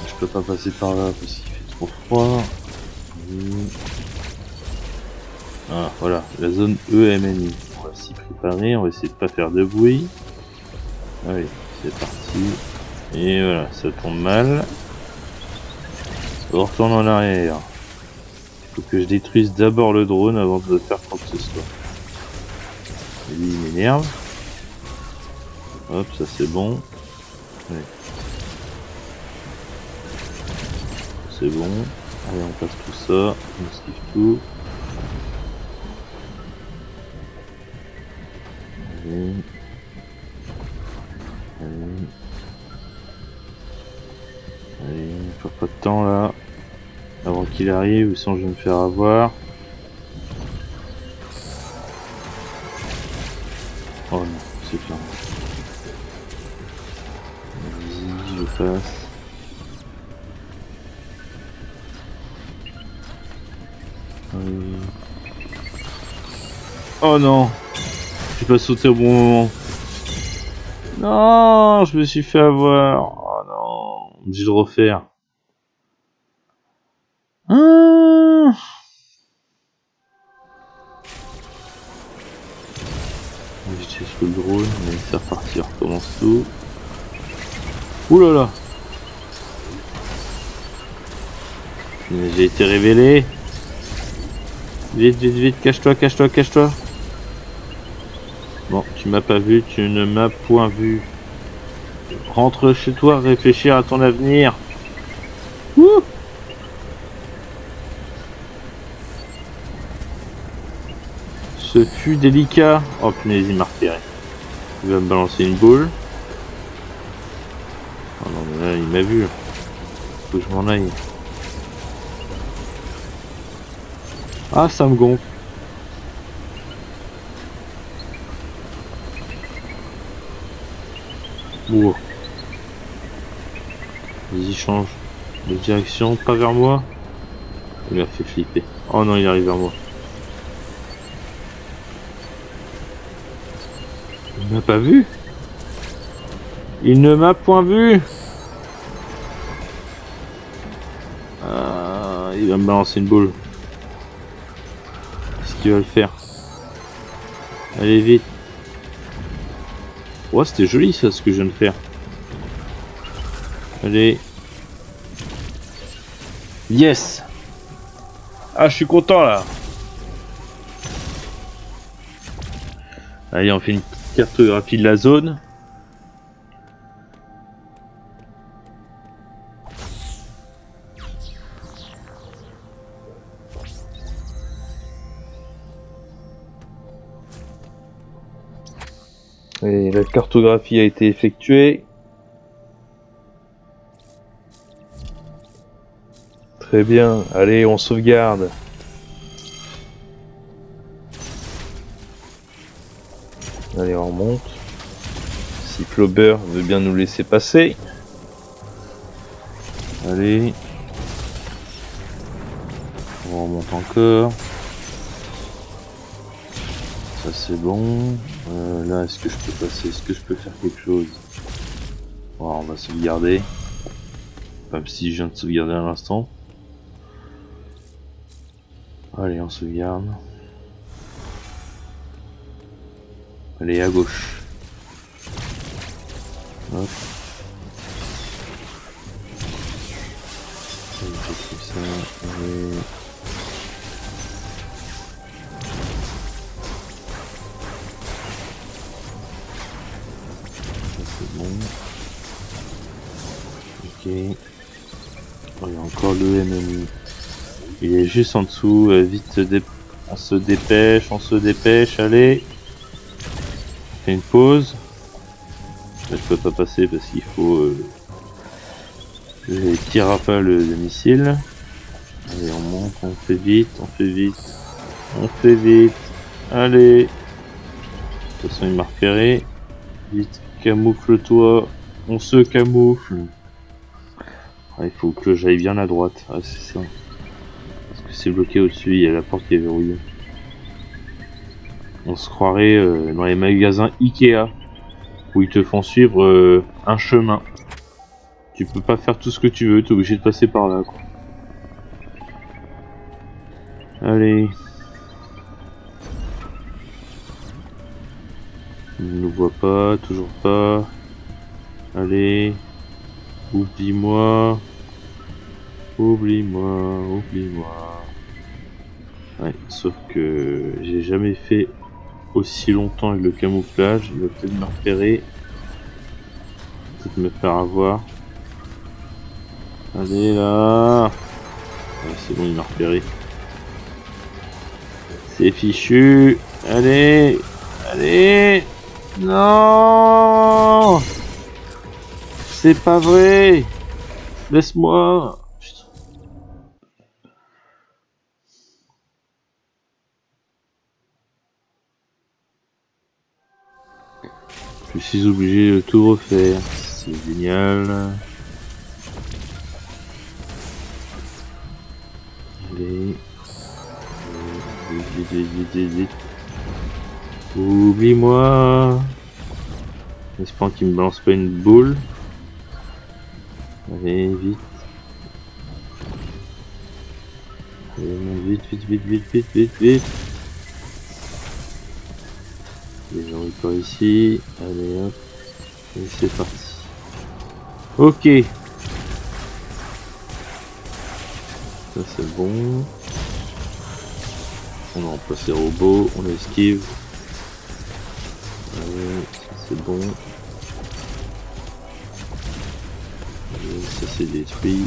Je peux pas passer par là parce qu'il fait trop froid. Ah voilà, la zone EMNI. On va s'y préparer, on va essayer de pas faire de bruit. Allez, c'est parti. Et voilà, ça tombe mal. On retourne en arrière. Il faut que je détruise d'abord le drone avant de faire quoi que ce soit. Et lui il m'énerve. Hop, ça c'est bon. Allez. C'est bon. Allez, on passe tout ça. On esquive tout. Allez. Allez. Allez, on perd pas de temps là. Avant qu'il arrive, sinon je vais me faire avoir. Oh non, c'est fermé. Vas-y, je passe. Oh non, j'ai pas sauté au bon moment. Non, je me suis fait avoir. Oh non, obligé de refaire. J'étais sur le drone, mais c'est reparti, on recommence tout. Ouh là là. J'ai été révélé. Vite, vite, vite, cache-toi, cache-toi, cache-toi. Bon, tu m'as pas vu, tu ne m'as point vu. Rentre chez toi, réfléchir à ton avenir. Ouh. Ce fut délicat. Oh punaise, il m'a repéré. Il va me balancer une boule. Oh non, mais là, il m'a vu. Faut que je m'en aille. Ah, ça me gonfle. Wow. Vas-y, change de direction, pas vers moi. Il m'a fait flipper. Oh non, il arrive vers moi. Il m'a pas vu. Il ne m'a point vu. Ah, il va me balancer une boule. Qu'est-ce qu'il va le faire? Allez vite. Ouais, c'était joli ça ce que je viens de faire. Allez. Yes. Ah, je suis content là. Allez, on fait une petite cartographie de la zone. Et la cartographie a été effectuée. Très bien, allez, on sauvegarde. Allez, on remonte. Si Flaubert veut bien nous laisser passer. Allez. On remonte encore. Ça c'est bon. Là, est-ce que je peux passer? Est-ce que je peux faire quelque chose? Bon, on va sauvegarder. Même si je viens de sauvegarder à l'instant. Allez, on sauvegarde. Allez, à gauche. Hop. Ça, allez. Ça c'est bon. Ok. Oh, il y a encore le MMI. Il est juste en dessous. Vite, on se dépêche, allez. On fait une pause. Là, je peux pas passer parce qu'il faut les petits rafales de missiles. Allez, on monte, on fait vite. Allez. De toute façon, il m'a repéré. Vite, camoufle-toi. On se camoufle. Ah, il faut que j'aille bien à droite. Ah, c'est ça. Parce que c'est bloqué au-dessus, il y a la porte qui est verrouillée. On se croirait dans les magasins Ikea. Où ils te font suivre un chemin. Tu peux pas faire tout ce que tu veux, t'es obligé de passer par là, quoi. Allez. Il ne nous voit pas, toujours pas. Allez. Oublie-moi. Ouais, sauf que j'ai jamais fait aussi longtemps avec le camouflage. Il va peut-être me repérer. Peut-être me faire avoir. Allez là. Ouais, c'est bon, il m'a repéré. C'est fichu. Allez. Non. C'est pas vrai. Laisse-moi. Putain. Je suis obligé de tout refaire. C'est génial. Allez. Vite. Oublie-moi. J'espère qu'il me balance pas une boule. Allez, vite. Allez, vite. Les gens par ici. Allez hop. Et c'est parti. Ok. Ça c'est bon. On a remplacé les robots, on esquive. Allez, ça c'est bon. Allez, ça c'est détruit.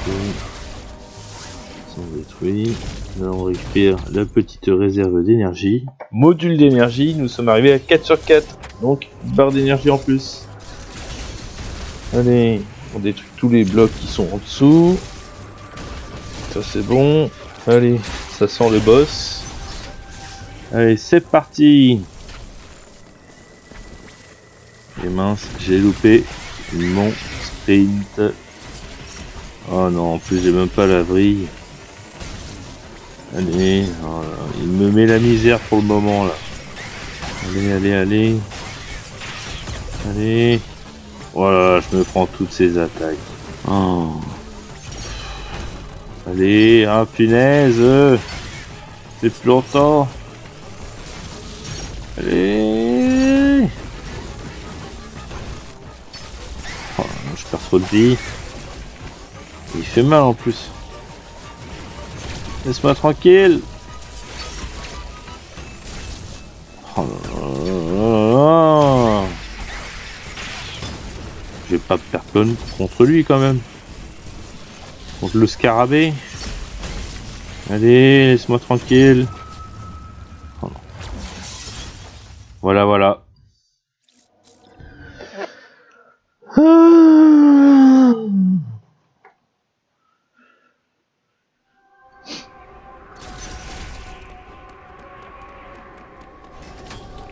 Ça on détruit. Là on récupère la petite réserve d'énergie. Module d'énergie, nous sommes arrivés à 4 sur 4. Donc, une barre d'énergie en plus. Allez, on détruit tous les blocs qui sont en dessous. Ça c'est bon. Allez, ça sent le boss. Allez, c'est parti. Et mince, j'ai loupé mon sprint. Oh non, en plus j'ai même pas la vrille. Allez, oh là, il me met la misère pour le moment là. Allez. Voilà, je me prends toutes ces attaques. Oh. Allez, ah punaise. C'est plus longtemps. Allez. Oh, je perds trop de vie. Il fait mal en plus. Laisse-moi tranquille. vais pas perdre contre lui quand même. Contre le scarabée. Allez, laisse-moi tranquille. Oh non. Voilà, voilà.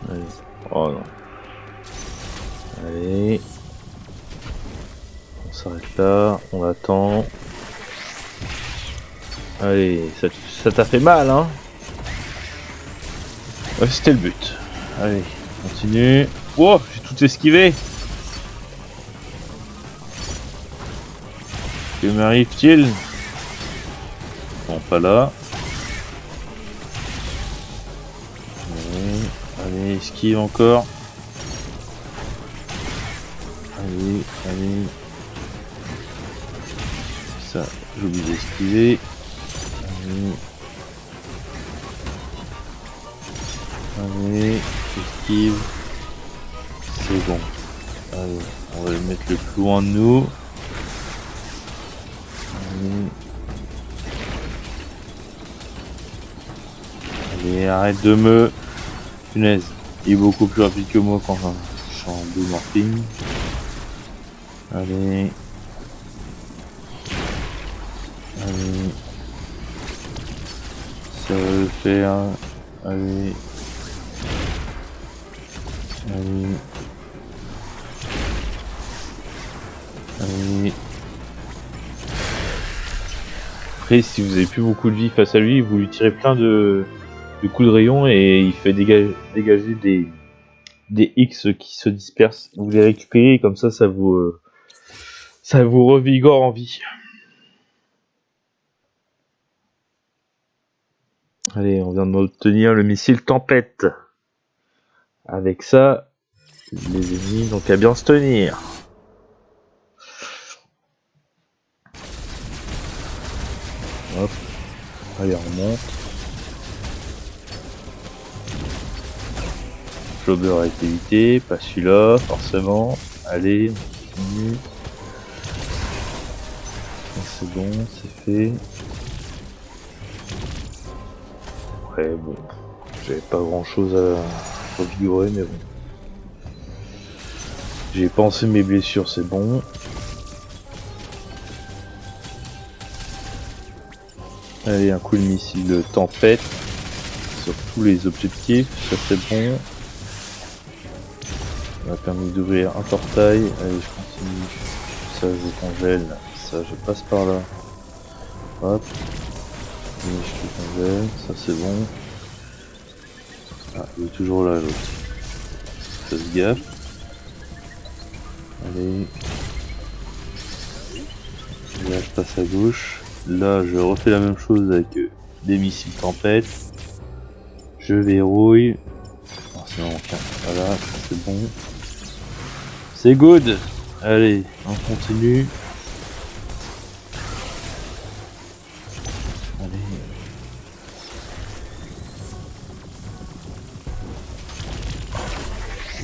Allez. Oh non. Allez. On s'arrête là, on attend. Allez, ça t'a fait mal, hein? Ouais, c'était le but. Allez, continue. Oh, j'ai tout esquivé. Que m'arrive-t-il? Bon, pas là. Allez, esquive encore. Allez, allez. Ça, j'ai oublié d'esquiver. Allez. Allez, esquive. C'est bon. Allez, on va le mettre le plus loin de nous. Allez. Allez, arrête de me... Punaise, il est beaucoup plus rapide que moi quand je suis en blue morphing. Allez. Allez. Ça va le faire. Allez. Allez. Allez. Après, si vous avez plus beaucoup de vie face à lui, vous lui tirez plein de coups de rayon et il fait dégager des X qui se dispersent. Vous les récupérez et comme ça vous revigore en vie. Allez, on vient d'obtenir le missile tempête. Avec ça, les ennemis n'ont qu'à bien se tenir. Hop. Allez, on remonte. Jobber a été évité, pas celui-là, forcément. Allez, on continue. C'est bon, c'est fait. Après, bon, j'avais pas grand-chose à revigorer, mais bon. J'ai pensé mes blessures, c'est bon. Allez, un coup de missile de tempête sur tous les objectifs, ça c'est bon. Ça m'a permis d'ouvrir un portail. Allez, je continue. Ça, je congèle. Ça, je passe par là. Hop. Et je congèle. Ça, c'est bon. Ah, il est toujours là, l'autre. Ça se gaffe. Allez. Là, je passe à gauche. Là, je refais la même chose avec des missiles tempête. Je verrouille. Oh, c'est bon, tiens. Voilà, c'est bon. C'est good. Allez, on continue. Allez.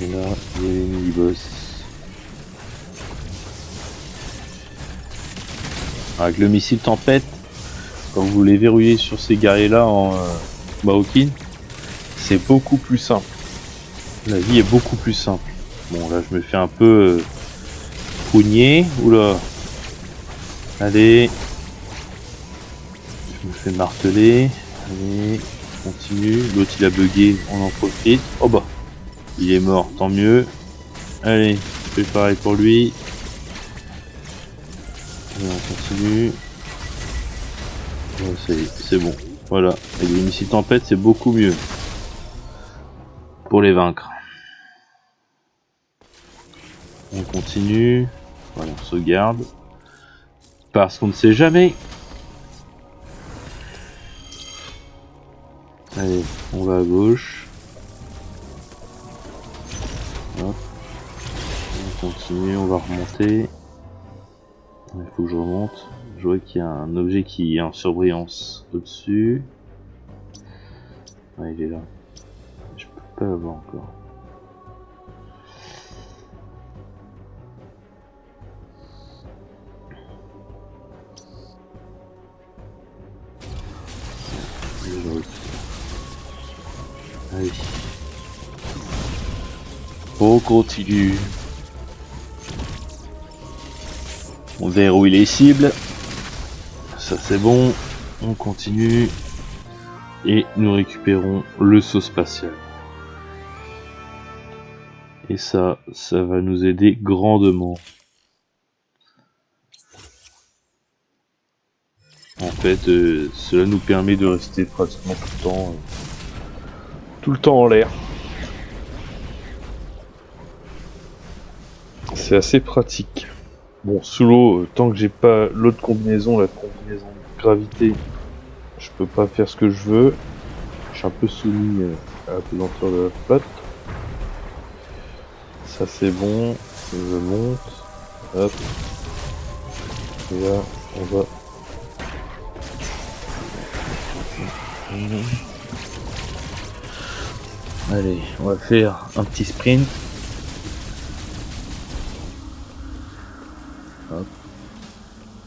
Et là, il y a les mini-boss. Avec le missile tempête, quand vous les verrouillez sur ces guerriers-là en Maokin, c'est beaucoup plus simple. La vie est beaucoup plus simple. Bon, là, je me fais un peu pougner. Oula. Allez. Je me fais marteler. Allez. Continue. L'autre, il a bugué. On en profite. Oh bah. Il est mort. Tant mieux. Allez. Je fais pareil pour lui. Allez, on continue. Ouais, c'est bon. Voilà. Et les missiles tempête, c'est beaucoup mieux. Pour les vaincre. On continue. Voilà, on sauvegarde. Parce qu'on ne sait jamais. Allez, on va à gauche. Hop. On continue, on va remonter. Il faut que je remonte. Je vois qu'il y a un objet qui est en surbrillance au-dessus. Ouais, il est là. Je peux pas l'avoir encore. Allez. On continue. On verrouille les cibles. Ça c'est bon. On continue. Et nous récupérons le saut spatial. Et ça va nous aider grandement. En fait, cela nous permet de rester pratiquement tout le temps en l'air. C'est assez pratique. Bon, sous l'eau, tant que j'ai pas l'autre combinaison, la combinaison de gravité, je peux pas faire ce que je veux. Je suis un peu soumis à la pesanteur de la flotte. Ça c'est bon, je monte. Hop. Et là, on va... Allez, on va faire un petit sprint. Hop.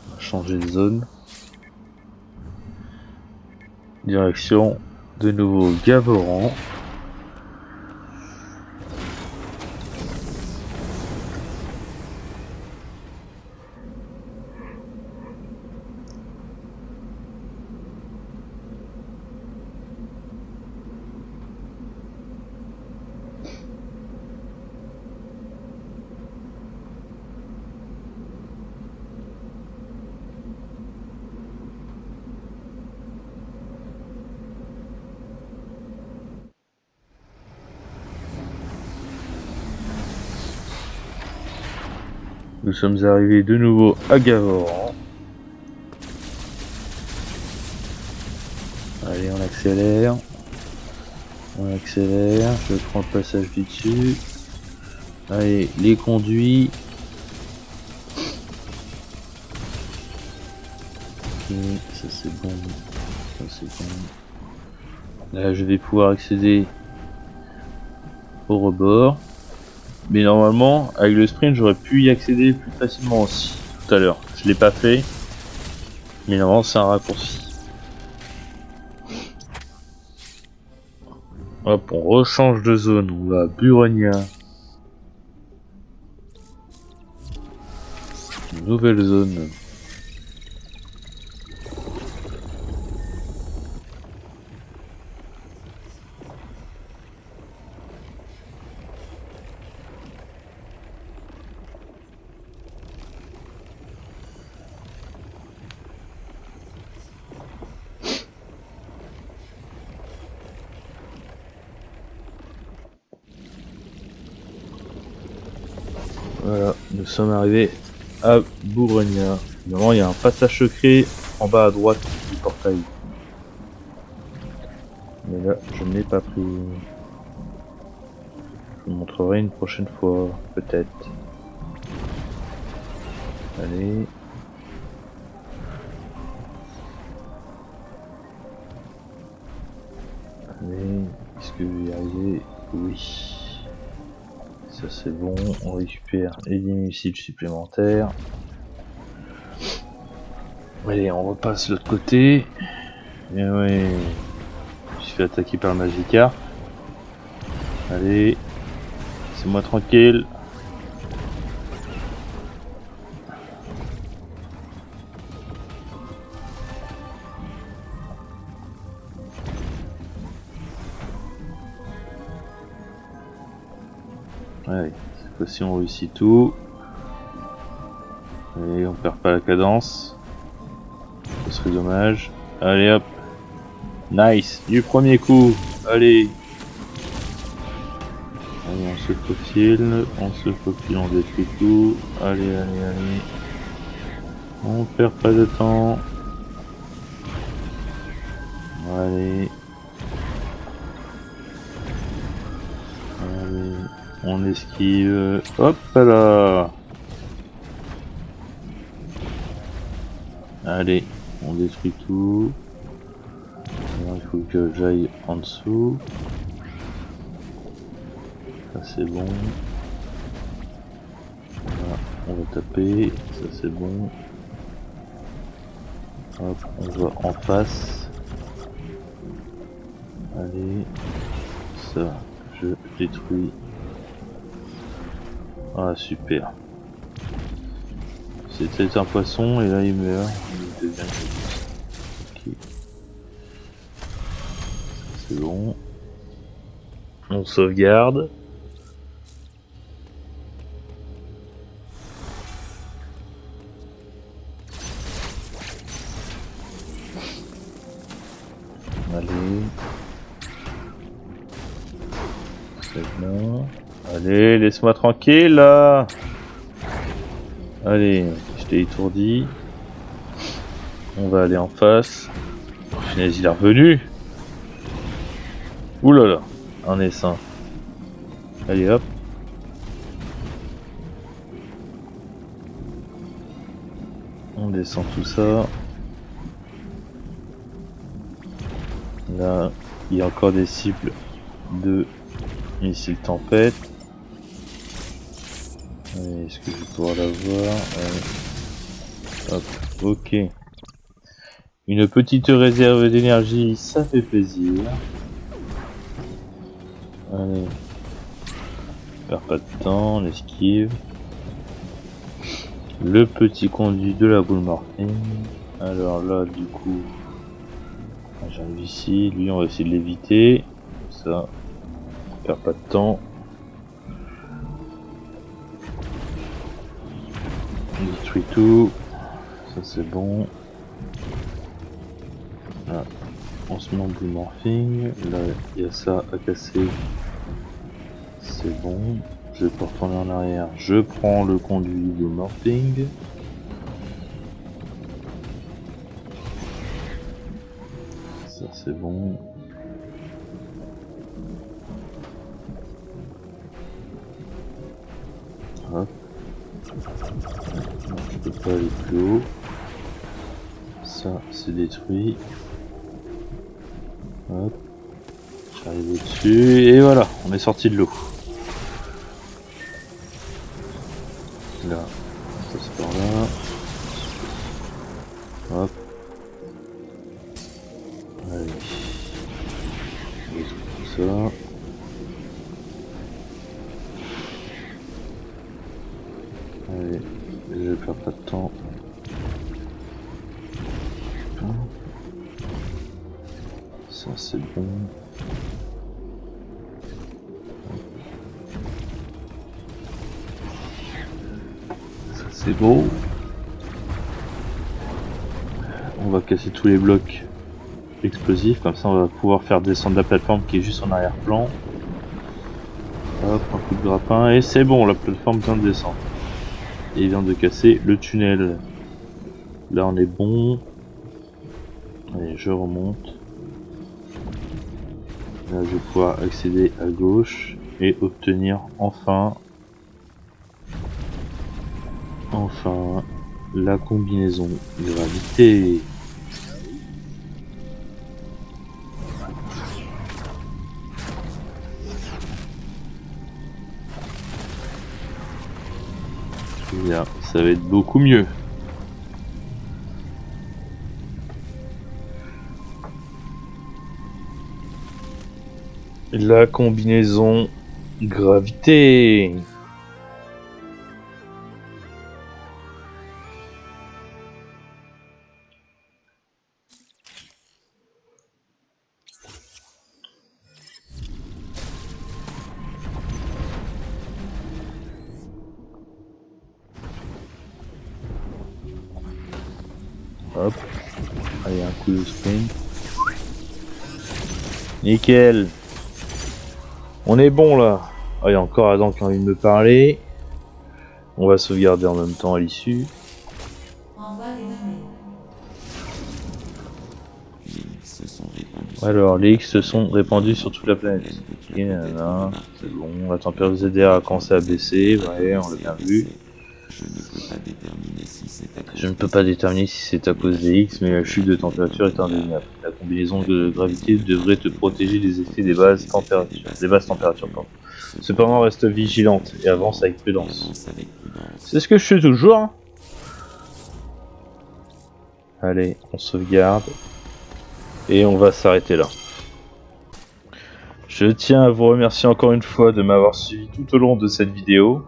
On va changer de zone. Direction de nouveau Gavoran. Nous sommes arrivés de nouveau à Gavoran. Allez, on accélère. On accélère. Je prends le passage du dessus. Allez, les conduits. Ok, ça c'est bon. Ça c'est bon. Là, je vais pouvoir accéder au rebord. Mais normalement, avec le sprint, j'aurais pu y accéder plus facilement aussi tout à l'heure. Je l'ai pas fait, mais normalement c'est un raccourci. Hop, on rechange de zone, on va à Buronia. Nouvelle zone. Voilà, nous sommes arrivés à Buronia. Normalement, il y a un passage secret en bas à droite du portail. Mais là, je ne l'ai pas pris. Je vous montrerai une prochaine fois, peut-être. Allez. Allez, est-ce que je vais y arriver? Oui. Ça c'est bon, on récupère les missiles supplémentaires. Allez, on repasse de l'autre côté. Et ouais, je suis fait attaquer par le Magikarp. Allez, c'est moi tranquille. Allez, cette fois-ci on réussit tout. Allez, on perd pas la cadence. Ce serait dommage. Allez hop. Nice, du premier coup. Allez. Allez, on se faufile, on détruit tout. Allez. On perd pas de temps. Allez. On esquive. Hop là. Allez, on détruit tout. Alors, il faut que j'aille en dessous. Ça c'est bon. Voilà, on va taper. Ça c'est bon. Hop, on va en face. Allez. ça, je détruis. Ah super. C'était un poisson et là il meurt. Il devient ok. C'est bon. On sauvegarde. Allez. C'est bon. Allez, laisse-moi tranquille là. Allez, je t'ai étourdi. On va aller en face. Oh, finesse, il est revenu. Ouh là là, un essaim. Allez hop. On descend tout ça. Là, il y a encore des cibles de missiles tempête. Est-ce que je vais pouvoir la voir? Hop, ok. Une petite réserve d'énergie, ça fait plaisir. Allez. Perd pas de temps, on esquive. Le petit conduit de la boule morphine. Alors là, du coup, j'arrive ici. Lui, on va essayer de l'éviter. Ça, on perd pas de temps. On détruit tout. Ça, c'est bon. Là, on se met en boule morphine. Là, il y a ça à casser. C'est bon. Je vais pas retourner en arrière. Je prends le conduit de morphing. Ça c'est bon. Hop. Non, je peux pas aller plus haut. Ça c'est détruit. Hop. J'arrive au-dessus et voilà, on est sorti de l'eau. Là, ça se part là. Hop. Allez. On détruit tout ça. Allez, je perds pas de temps. Ça c'est bon. Ça c'est beau. On va casser tous les blocs explosifs, comme ça on va pouvoir faire descendre la plateforme qui est juste en arrière-plan. Hop, un coup de grappin et c'est bon, la plateforme vient de descendre. Et il vient de casser le tunnel. Là on est bon. Allez, je remonte. Là je vais pouvoir accéder à gauche et obtenir enfin la combinaison gravité. Bien, ça va être beaucoup mieux. La combinaison gravité. Hop. Allez, un coup de sprint. Nickel. On est bon là. Ah, il y a encore Adam qui a envie de me parler. On va sauvegarder en même temps à l'issue. Alors, les X se sont répandus sur toute la planète. Ok, là, c'est bon. La température ZDR a commencé à baisser. Ouais, on l'a bien vu. Je ne peux pas déterminer si c'est à cause des X, mais la chute de température est indéniable. La combinaison de gravité devrait te protéger des effets des basses températures. Cependant, reste vigilante et avance avec prudence. C'est ce que je fais toujours. Hein. Allez, on sauvegarde. Et on va s'arrêter là. Je tiens à vous remercier encore une fois de m'avoir suivi tout au long de cette vidéo.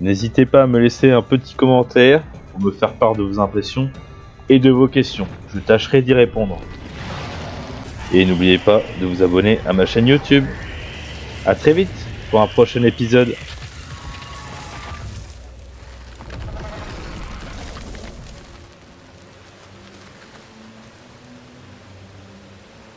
N'hésitez pas à me laisser un petit commentaire pour me faire part de vos impressions et de vos questions. Je tâcherai d'y répondre. Et n'oubliez pas de vous abonner à ma chaîne YouTube. A très vite pour un prochain épisode.